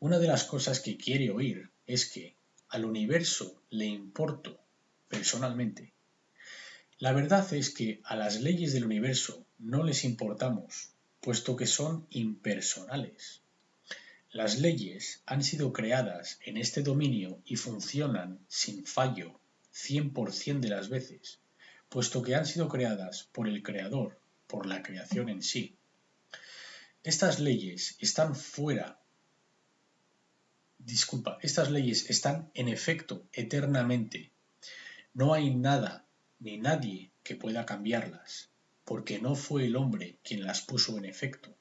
Una de las cosas que quiere oír es que al universo le importo personalmente. La verdad es que a las leyes del universo no les importamos, puesto que son impersonales. Las leyes han sido creadas en este dominio y funcionan sin fallo 100% de las veces, puesto que han sido creadas por el Creador, por la creación en sí. Estas leyes están en efecto eternamente. No hay nada ni nadie que pueda cambiarlas, porque no fue el hombre quien las puso en efecto.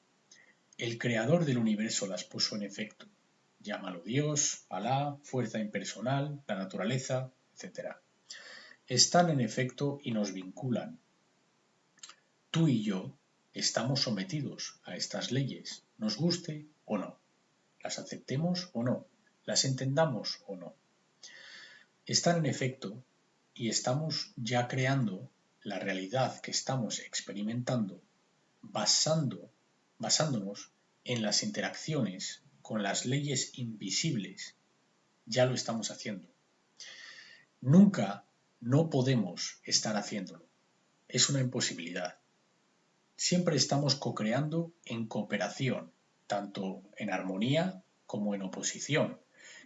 El creador del universo las puso en efecto. Llámalo Dios, Alá, fuerza impersonal, la naturaleza, etc. Están en efecto y nos vinculan. Tú y yo estamos sometidos a estas leyes, nos guste o no. Las aceptemos o no, las entendamos o no. Están en efecto y estamos ya creando la realidad que estamos experimentando basándonos en las interacciones con las leyes invisibles. Ya lo estamos haciendo. Nunca no podemos estar haciéndolo. Es una imposibilidad. Siempre estamos co-creando en cooperación, tanto en armonía como en oposición,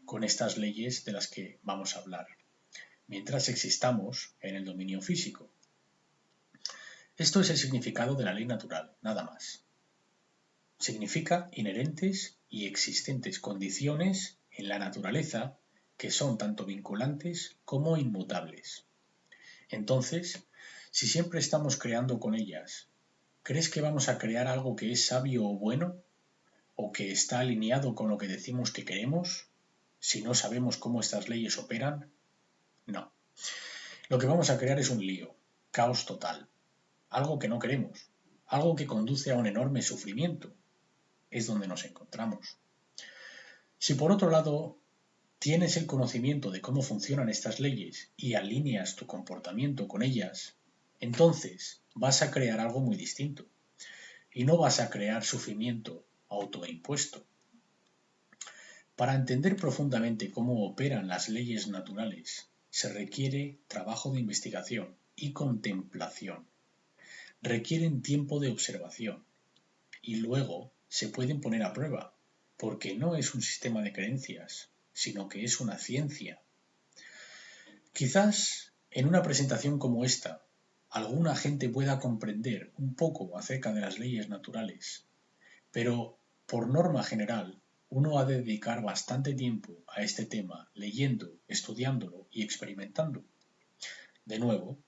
con estas leyes de las que vamos a hablar, mientras existamos en el dominio físico. Esto es el significado de la ley natural, nada más. Significa inherentes y existentes condiciones en la naturaleza que son tanto vinculantes como inmutables. Entonces, si siempre estamos creando con ellas, ¿crees que vamos a crear algo que es sabio o bueno? ¿O que está alineado con lo que decimos que queremos? Si no sabemos cómo estas leyes operan, no. Lo que vamos a crear es un lío, caos total, algo que no queremos, algo que conduce a un enorme sufrimiento. Es donde nos encontramos. Si por otro lado tienes el conocimiento de cómo funcionan estas leyes y alineas tu comportamiento con ellas, entonces vas a crear algo muy distinto y no vas a crear sufrimiento autoimpuesto. Para entender profundamente cómo operan las leyes naturales, se requiere trabajo de investigación y contemplación. Requieren tiempo de observación y luego se pueden poner a prueba, porque no es un sistema de creencias, sino que es una ciencia. Quizás en una presentación como esta, alguna gente pueda comprender un poco acerca de las leyes naturales, pero por norma general, uno ha de dedicar bastante tiempo a este tema leyendo, estudiándolo y experimentando. De nuevo,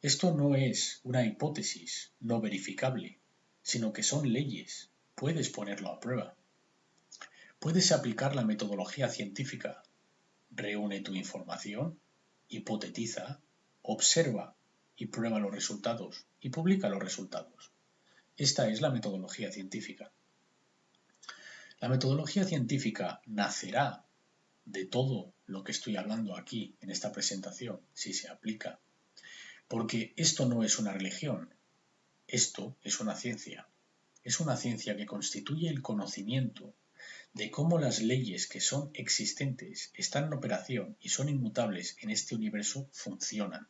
esto no es una hipótesis no verificable, sino que son leyes. Puedes ponerlo a prueba. Puedes aplicar la metodología científica. Reúne tu información, hipotetiza, observa y prueba los resultados y publica los resultados. Esta es la metodología científica. La metodología científica nacerá de todo lo que estoy hablando aquí en esta presentación, si se aplica. Porque esto no es una religión, Esto es una ciencia. Es una ciencia que constituye el conocimiento de cómo las leyes que son existentes, están en operación y son inmutables en este universo funcionan.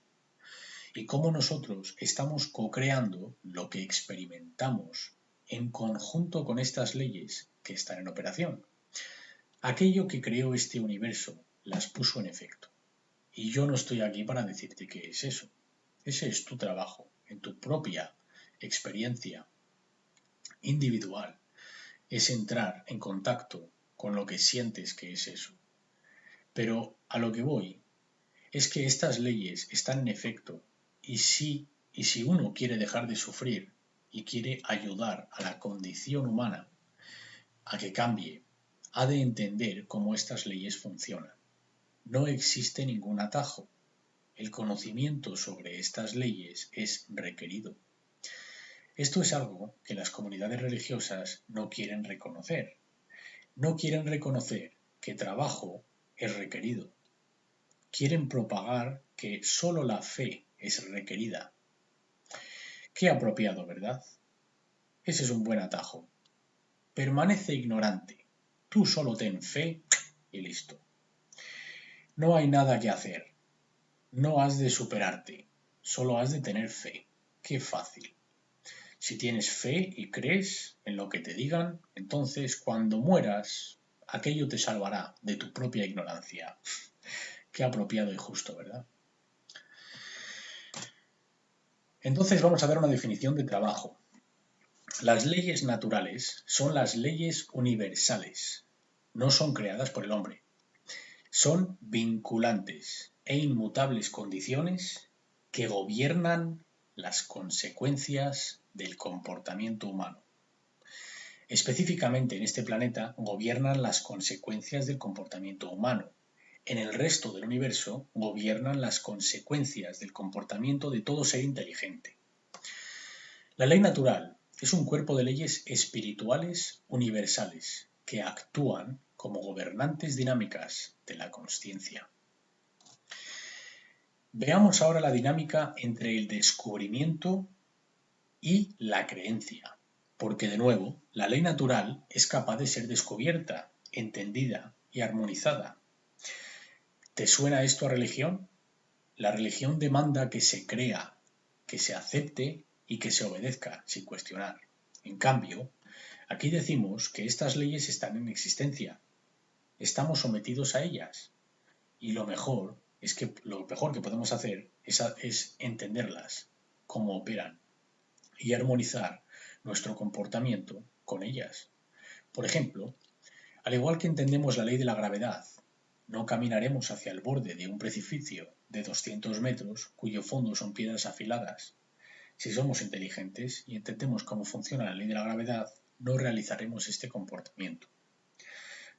Y cómo nosotros estamos co-creando lo que experimentamos en conjunto con estas leyes que están en operación. Aquello que creó este universo las puso en efecto. Y yo no estoy aquí para decirte qué es eso. Ese es tu trabajo, en tu propia experiencia individual. Es entrar en contacto con lo que sientes que es eso. Pero a lo que voy es que estas leyes están en efecto y si uno quiere dejar de sufrir y quiere ayudar a la condición humana a que cambie, ha de entender cómo estas leyes funcionan. No existe ningún atajo. El conocimiento sobre estas leyes es requerido. Esto es algo que las comunidades religiosas no quieren reconocer. No quieren reconocer que trabajo es requerido. Quieren propagar que solo la fe es requerida. Qué apropiado, ¿verdad? Ese es un buen atajo. Permanece ignorante. Tú solo ten fe y listo. No hay nada que hacer. No has de superarte. Solo has de tener fe. Qué fácil. Si tienes fe y crees en lo que te digan, entonces cuando mueras, aquello te salvará de tu propia ignorancia. Qué apropiado y justo, ¿verdad? Entonces vamos a dar una definición de trabajo. Las leyes naturales son las leyes universales. No son creadas por el hombre. Son vinculantes e inmutables condiciones que gobiernan las consecuencias del comportamiento humano. Específicamente en este planeta gobiernan las consecuencias del comportamiento humano. En el resto del universo gobiernan las consecuencias del comportamiento de todo ser inteligente. La ley natural es un cuerpo de leyes espirituales universales que actúan como gobernantes dinámicas de la consciencia. Veamos ahora la dinámica entre el descubrimiento y la creencia, porque de nuevo, la ley natural es capaz de ser descubierta, entendida y armonizada. ¿Te suena esto a religión? La religión demanda que se crea, que se acepte y que se obedezca sin cuestionar. En cambio, aquí decimos que estas leyes están en existencia, estamos sometidos a ellas y lo mejor que podemos hacer es entenderlas, cómo operan y armonizar nuestro comportamiento con ellas. Por ejemplo, al igual que entendemos la ley de la gravedad, no caminaremos hacia el borde de un precipicio de 200 metros cuyo fondo son piedras afiladas. Si somos inteligentes y entendemos cómo funciona la ley de la gravedad, no realizaremos este comportamiento.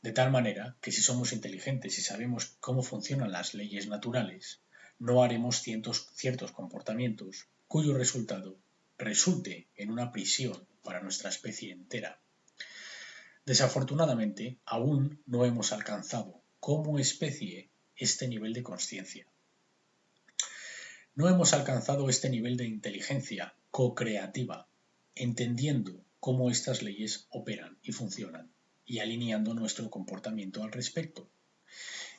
De tal manera que si somos inteligentes y sabemos cómo funcionan las leyes naturales, no haremos ciertos comportamientos cuyo resultado resulte en una prisión para nuestra especie entera. Desafortunadamente, aún no hemos alcanzado como especie este nivel de consciencia. No hemos alcanzado este nivel de inteligencia co-creativa, entendiendo cómo estas leyes operan y funcionan y alineando nuestro comportamiento al respecto.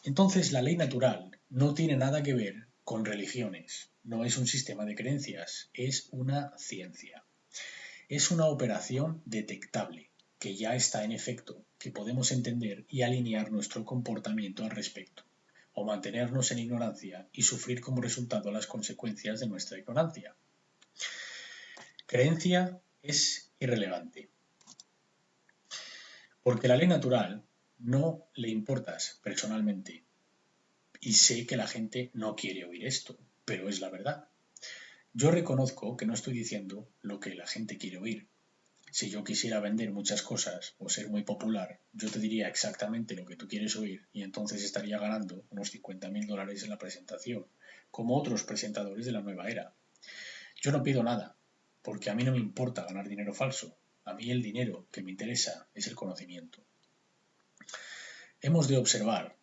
Entonces, la ley natural no tiene nada que ver con religiones, no es un sistema de creencias, es una ciencia. Es una operación detectable, que ya está en efecto, que podemos entender y alinear nuestro comportamiento al respecto, o mantenernos en ignorancia y sufrir como resultado las consecuencias de nuestra ignorancia. Creencia es irrelevante, porque la ley natural no le importas personalmente, y sé que la gente no quiere oír esto, pero es la verdad. Yo reconozco que no estoy diciendo lo que la gente quiere oír. Si yo quisiera vender muchas cosas o ser muy popular, yo te diría exactamente lo que tú quieres oír y entonces estaría ganando unos $50.000 en la presentación, como otros presentadores de la nueva era. Yo no pido nada, porque a mí no me importa ganar dinero falso. A mí el dinero que me interesa es el conocimiento. Hemos de observar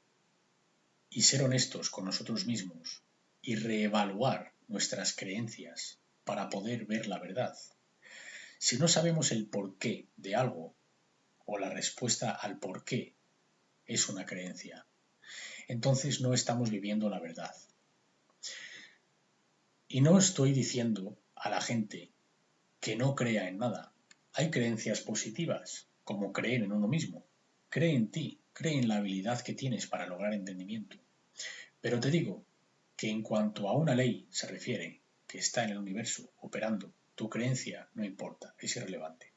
y ser honestos con nosotros mismos y reevaluar nuestras creencias para poder ver la verdad. Si no sabemos el porqué de algo o la respuesta al porqué es una creencia, entonces no estamos viviendo la verdad. Y no estoy diciendo a la gente que no crea en nada. Hay creencias positivas, como creer en uno mismo. Cree en ti, cree en la habilidad que tienes para lograr entendimiento. Pero te digo que en cuanto a una ley se refiere, que está en el universo operando, tu creencia no importa, es irrelevante.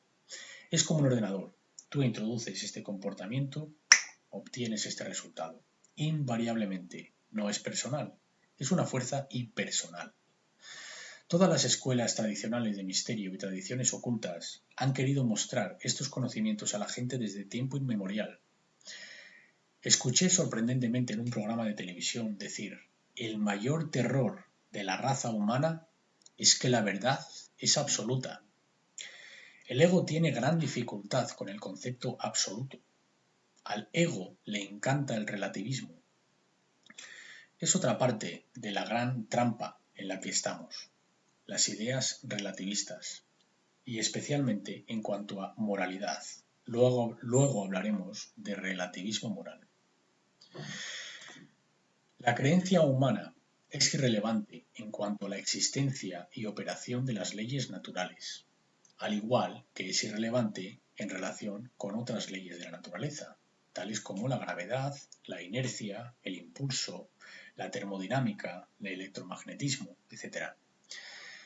Es como un ordenador. Tú introduces este comportamiento, obtienes este resultado. Invariablemente, no es personal, es una fuerza impersonal. Todas las escuelas tradicionales de misterio y tradiciones ocultas han querido mostrar estos conocimientos a la gente desde tiempo inmemorial. Escuché sorprendentemente en un programa de televisión decir: el mayor terror de la raza humana es que la verdad es absoluta. El ego tiene gran dificultad con el concepto absoluto. Al ego le encanta el relativismo. Es otra parte de la gran trampa en la que estamos, las ideas relativistas, y especialmente en cuanto a moralidad. Luego hablaremos de relativismo moral. La creencia humana es irrelevante en cuanto a la existencia y operación de las leyes naturales, al igual que es irrelevante en relación con otras leyes de la naturaleza, tales como la gravedad, la inercia, el impulso, la termodinámica, el electromagnetismo, etc.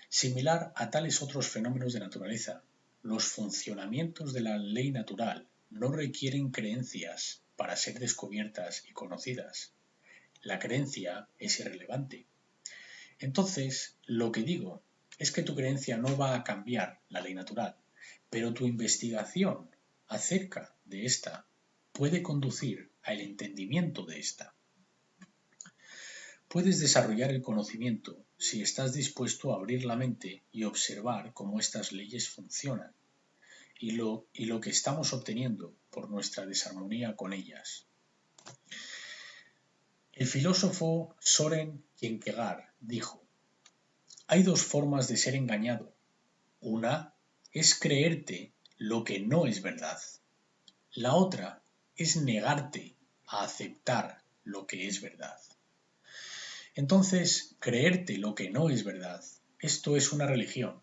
Similar a tales otros fenómenos de naturaleza, los funcionamientos de la ley natural no requieren creencias para ser descubiertas y conocidas. La creencia es irrelevante. Entonces, lo que digo es que tu creencia no va a cambiar la ley natural, pero tu investigación acerca de esta puede conducir al entendimiento de esta. Puedes desarrollar el conocimiento si estás dispuesto a abrir la mente y observar cómo estas leyes funcionan y lo que estamos obteniendo por nuestra desarmonía con ellas. El filósofo Soren Kierkegaard dijo: hay dos formas de ser engañado. Una es creerte lo que no es verdad. La otra es negarte a aceptar lo que es verdad. Entonces, creerte lo que no es verdad, esto es una religión,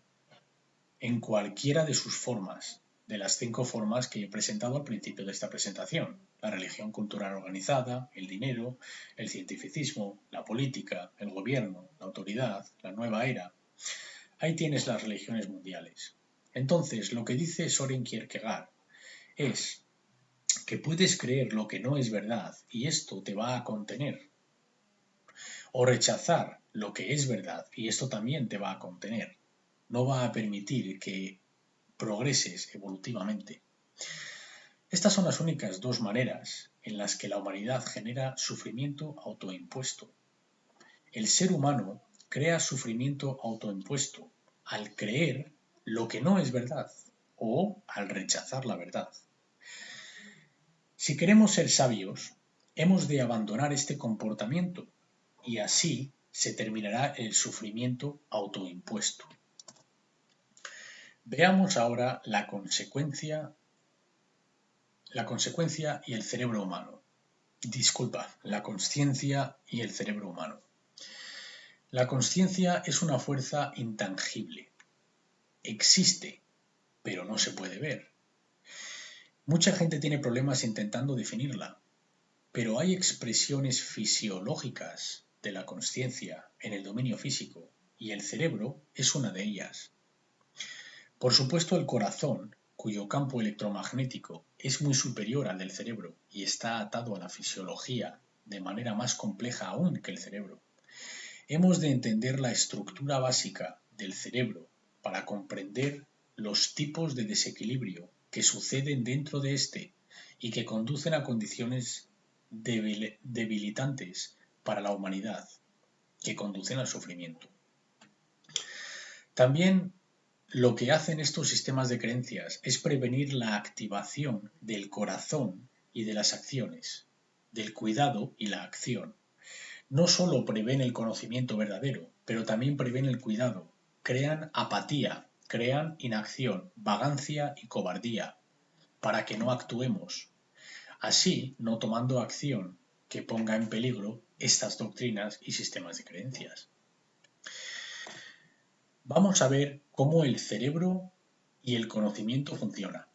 en cualquiera de sus formas, de las 5 formas que he presentado al principio de esta presentación: la religión cultural organizada, el dinero, el cientificismo, la política, el gobierno, la autoridad, la nueva era. Ahí tienes las religiones mundiales. Entonces, lo que dice Soren Kierkegaard es que puedes creer lo que no es verdad y esto te va a contener, o rechazar lo que es verdad y esto también te va a contener. No va a permitir que progreses evolutivamente. Estas son las únicas dos maneras en las que la humanidad genera sufrimiento autoimpuesto. El ser humano crea sufrimiento autoimpuesto al creer lo que no es verdad o al rechazar la verdad. Si queremos ser sabios, hemos de abandonar este comportamiento y así se terminará el sufrimiento autoimpuesto. Veamos ahora la consecuencia y el cerebro humano. La consciencia y el cerebro humano. La consciencia es una fuerza intangible. Existe, pero no se puede ver. Mucha gente tiene problemas intentando definirla, pero hay expresiones fisiológicas de la consciencia en el dominio físico y el cerebro es una de ellas. Por supuesto, el corazón, cuyo campo electromagnético es muy superior al del cerebro y está atado a la fisiología de manera más compleja aún que el cerebro. Hemos de entender la estructura básica del cerebro para comprender los tipos de desequilibrio que suceden dentro de éste y que conducen a condiciones debilitantes para la humanidad, que conducen al sufrimiento. También lo que hacen estos sistemas de creencias es prevenir la activación del corazón y de las acciones, del cuidado y la acción. No solo prevén el conocimiento verdadero, pero también prevén el cuidado, crean apatía crean inacción, vagancia y cobardía, para que no actuemos, así no tomando acción que ponga en peligro estas doctrinas y sistemas de creencias. Vamos a ver cómo el cerebro y el conocimiento funcionan.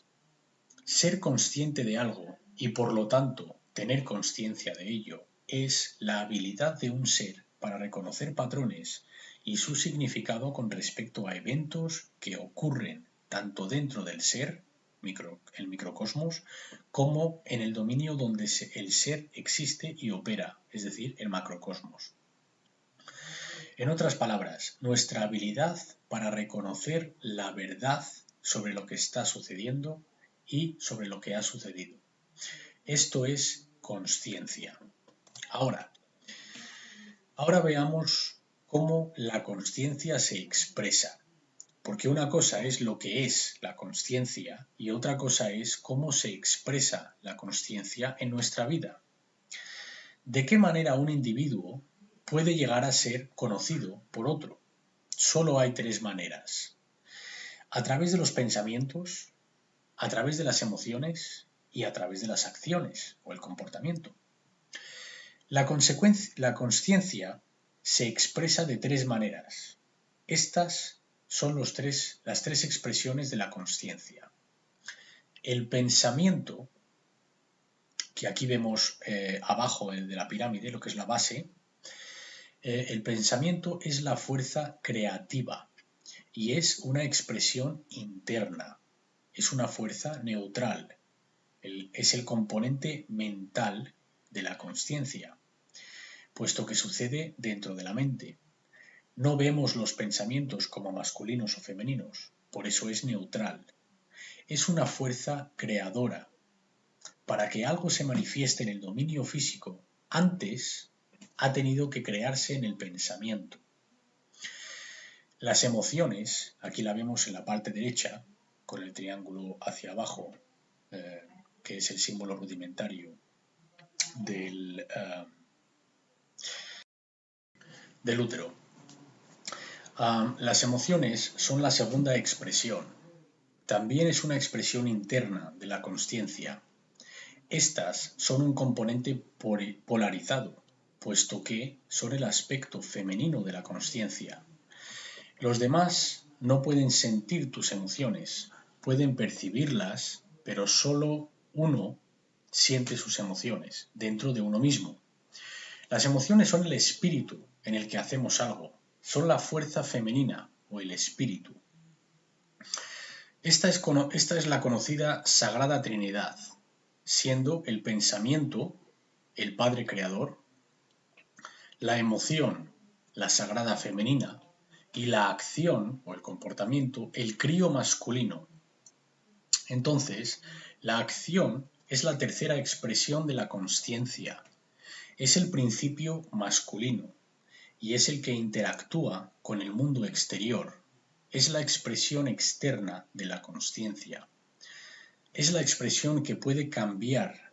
Ser consciente de algo y por lo tanto tener conciencia de ello es la habilidad de un ser para reconocer patrones y su significado con respecto a eventos que ocurren tanto dentro del ser, el microcosmos, como en el dominio donde el ser existe y opera, es decir, el macrocosmos. En otras palabras, nuestra habilidad para reconocer la verdad sobre lo que está sucediendo y sobre lo que ha sucedido. Esto es consciencia. Ahora veamos cómo la consciencia se expresa, porque una cosa es lo que es la consciencia y otra cosa es cómo se expresa la consciencia en nuestra vida. ¿De qué manera un individuo puede llegar a ser conocido por otro? Solo hay tres maneras: a través de los pensamientos, a través de las emociones y a través de las acciones o el comportamiento. La consciencia se expresa de tres maneras. Estas son las tres expresiones de la consciencia. El pensamiento, que aquí vemos abajo de la pirámide, lo que es la base, el pensamiento es la fuerza creativa y es una expresión interna, es una fuerza neutral, es el componente mental de la consciencia, puesto que sucede dentro de la mente. No vemos los pensamientos como masculinos o femeninos, por eso es neutral. Es una fuerza creadora. Para que algo se manifieste en el dominio físico, antes ha tenido que crearse en el pensamiento. Las emociones, aquí la vemos en la parte derecha, con el triángulo hacia abajo, que es el símbolo rudimentario del útero. Las emociones son la segunda expresión. También es una expresión interna de la consciencia. Estas son un componente polarizado, puesto que son el aspecto femenino de la consciencia. Los demás no pueden sentir tus emociones, pueden percibirlas, pero solo uno siente sus emociones dentro de uno mismo. Las emociones son el espíritu en el que hacemos algo, son la fuerza femenina o el espíritu. Esta es la conocida Sagrada Trinidad, siendo el pensamiento el Padre Creador, la emoción la Sagrada Femenina y la acción o el comportamiento el crío masculino. Entonces, la acción es la tercera expresión de la consciencia, es el principio masculino y es el que interactúa con el mundo exterior, es la expresión externa de la consciencia, es la expresión que puede cambiar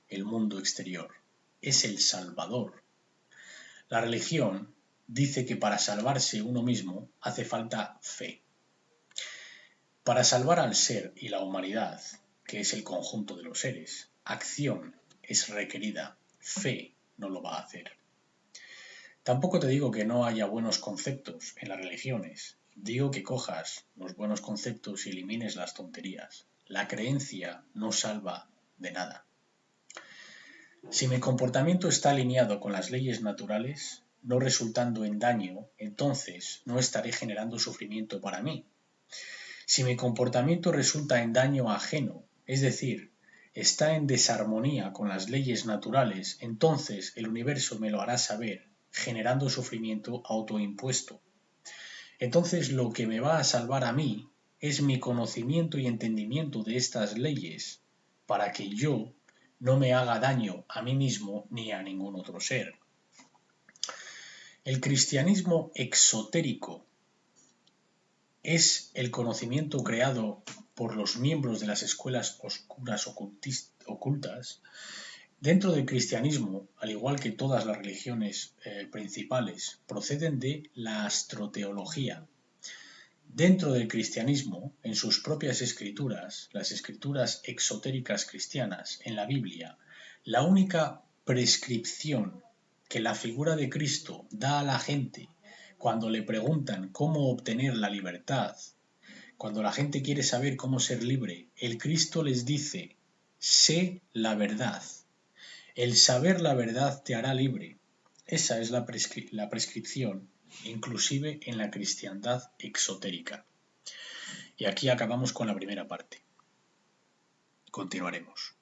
el mundo exterior, es el salvador. La religión dice que para salvarse uno mismo hace falta fe. Para salvar al ser y la humanidad, que es el conjunto de los seres, acción es requerida, fe no lo va a hacer. Tampoco te digo que no haya buenos conceptos en las religiones, digo que cojas los buenos conceptos y elimines las tonterías. La creencia no salva de nada. Si mi comportamiento está alineado con las leyes naturales, no resultando en daño, entonces no estaré generando sufrimiento para mí. Si mi comportamiento resulta en daño ajeno, es decir, está en desarmonía con las leyes naturales, entonces el universo me lo hará saber, generando sufrimiento autoimpuesto. Entonces lo que me va a salvar a mí es mi conocimiento y entendimiento de estas leyes, para que yo no me haga daño a mí mismo ni a ningún otro ser. El cristianismo exotérico es el conocimiento creado por los miembros de las escuelas oscuras ocultas. Dentro del cristianismo, al igual que todas las religiones principales, proceden de la astroteología. Dentro del cristianismo, en sus propias escrituras, las escrituras exotéricas cristianas, en la Biblia, la única prescripción que la figura de Cristo da a la gente cuando le preguntan cómo obtener la libertad, cuando la gente quiere saber cómo ser libre, el Cristo les dice, sé la verdad. El saber la verdad te hará libre. Esa es la prescripción, inclusive en la cristiandad exotérica. Y aquí acabamos con la primera parte. Continuaremos.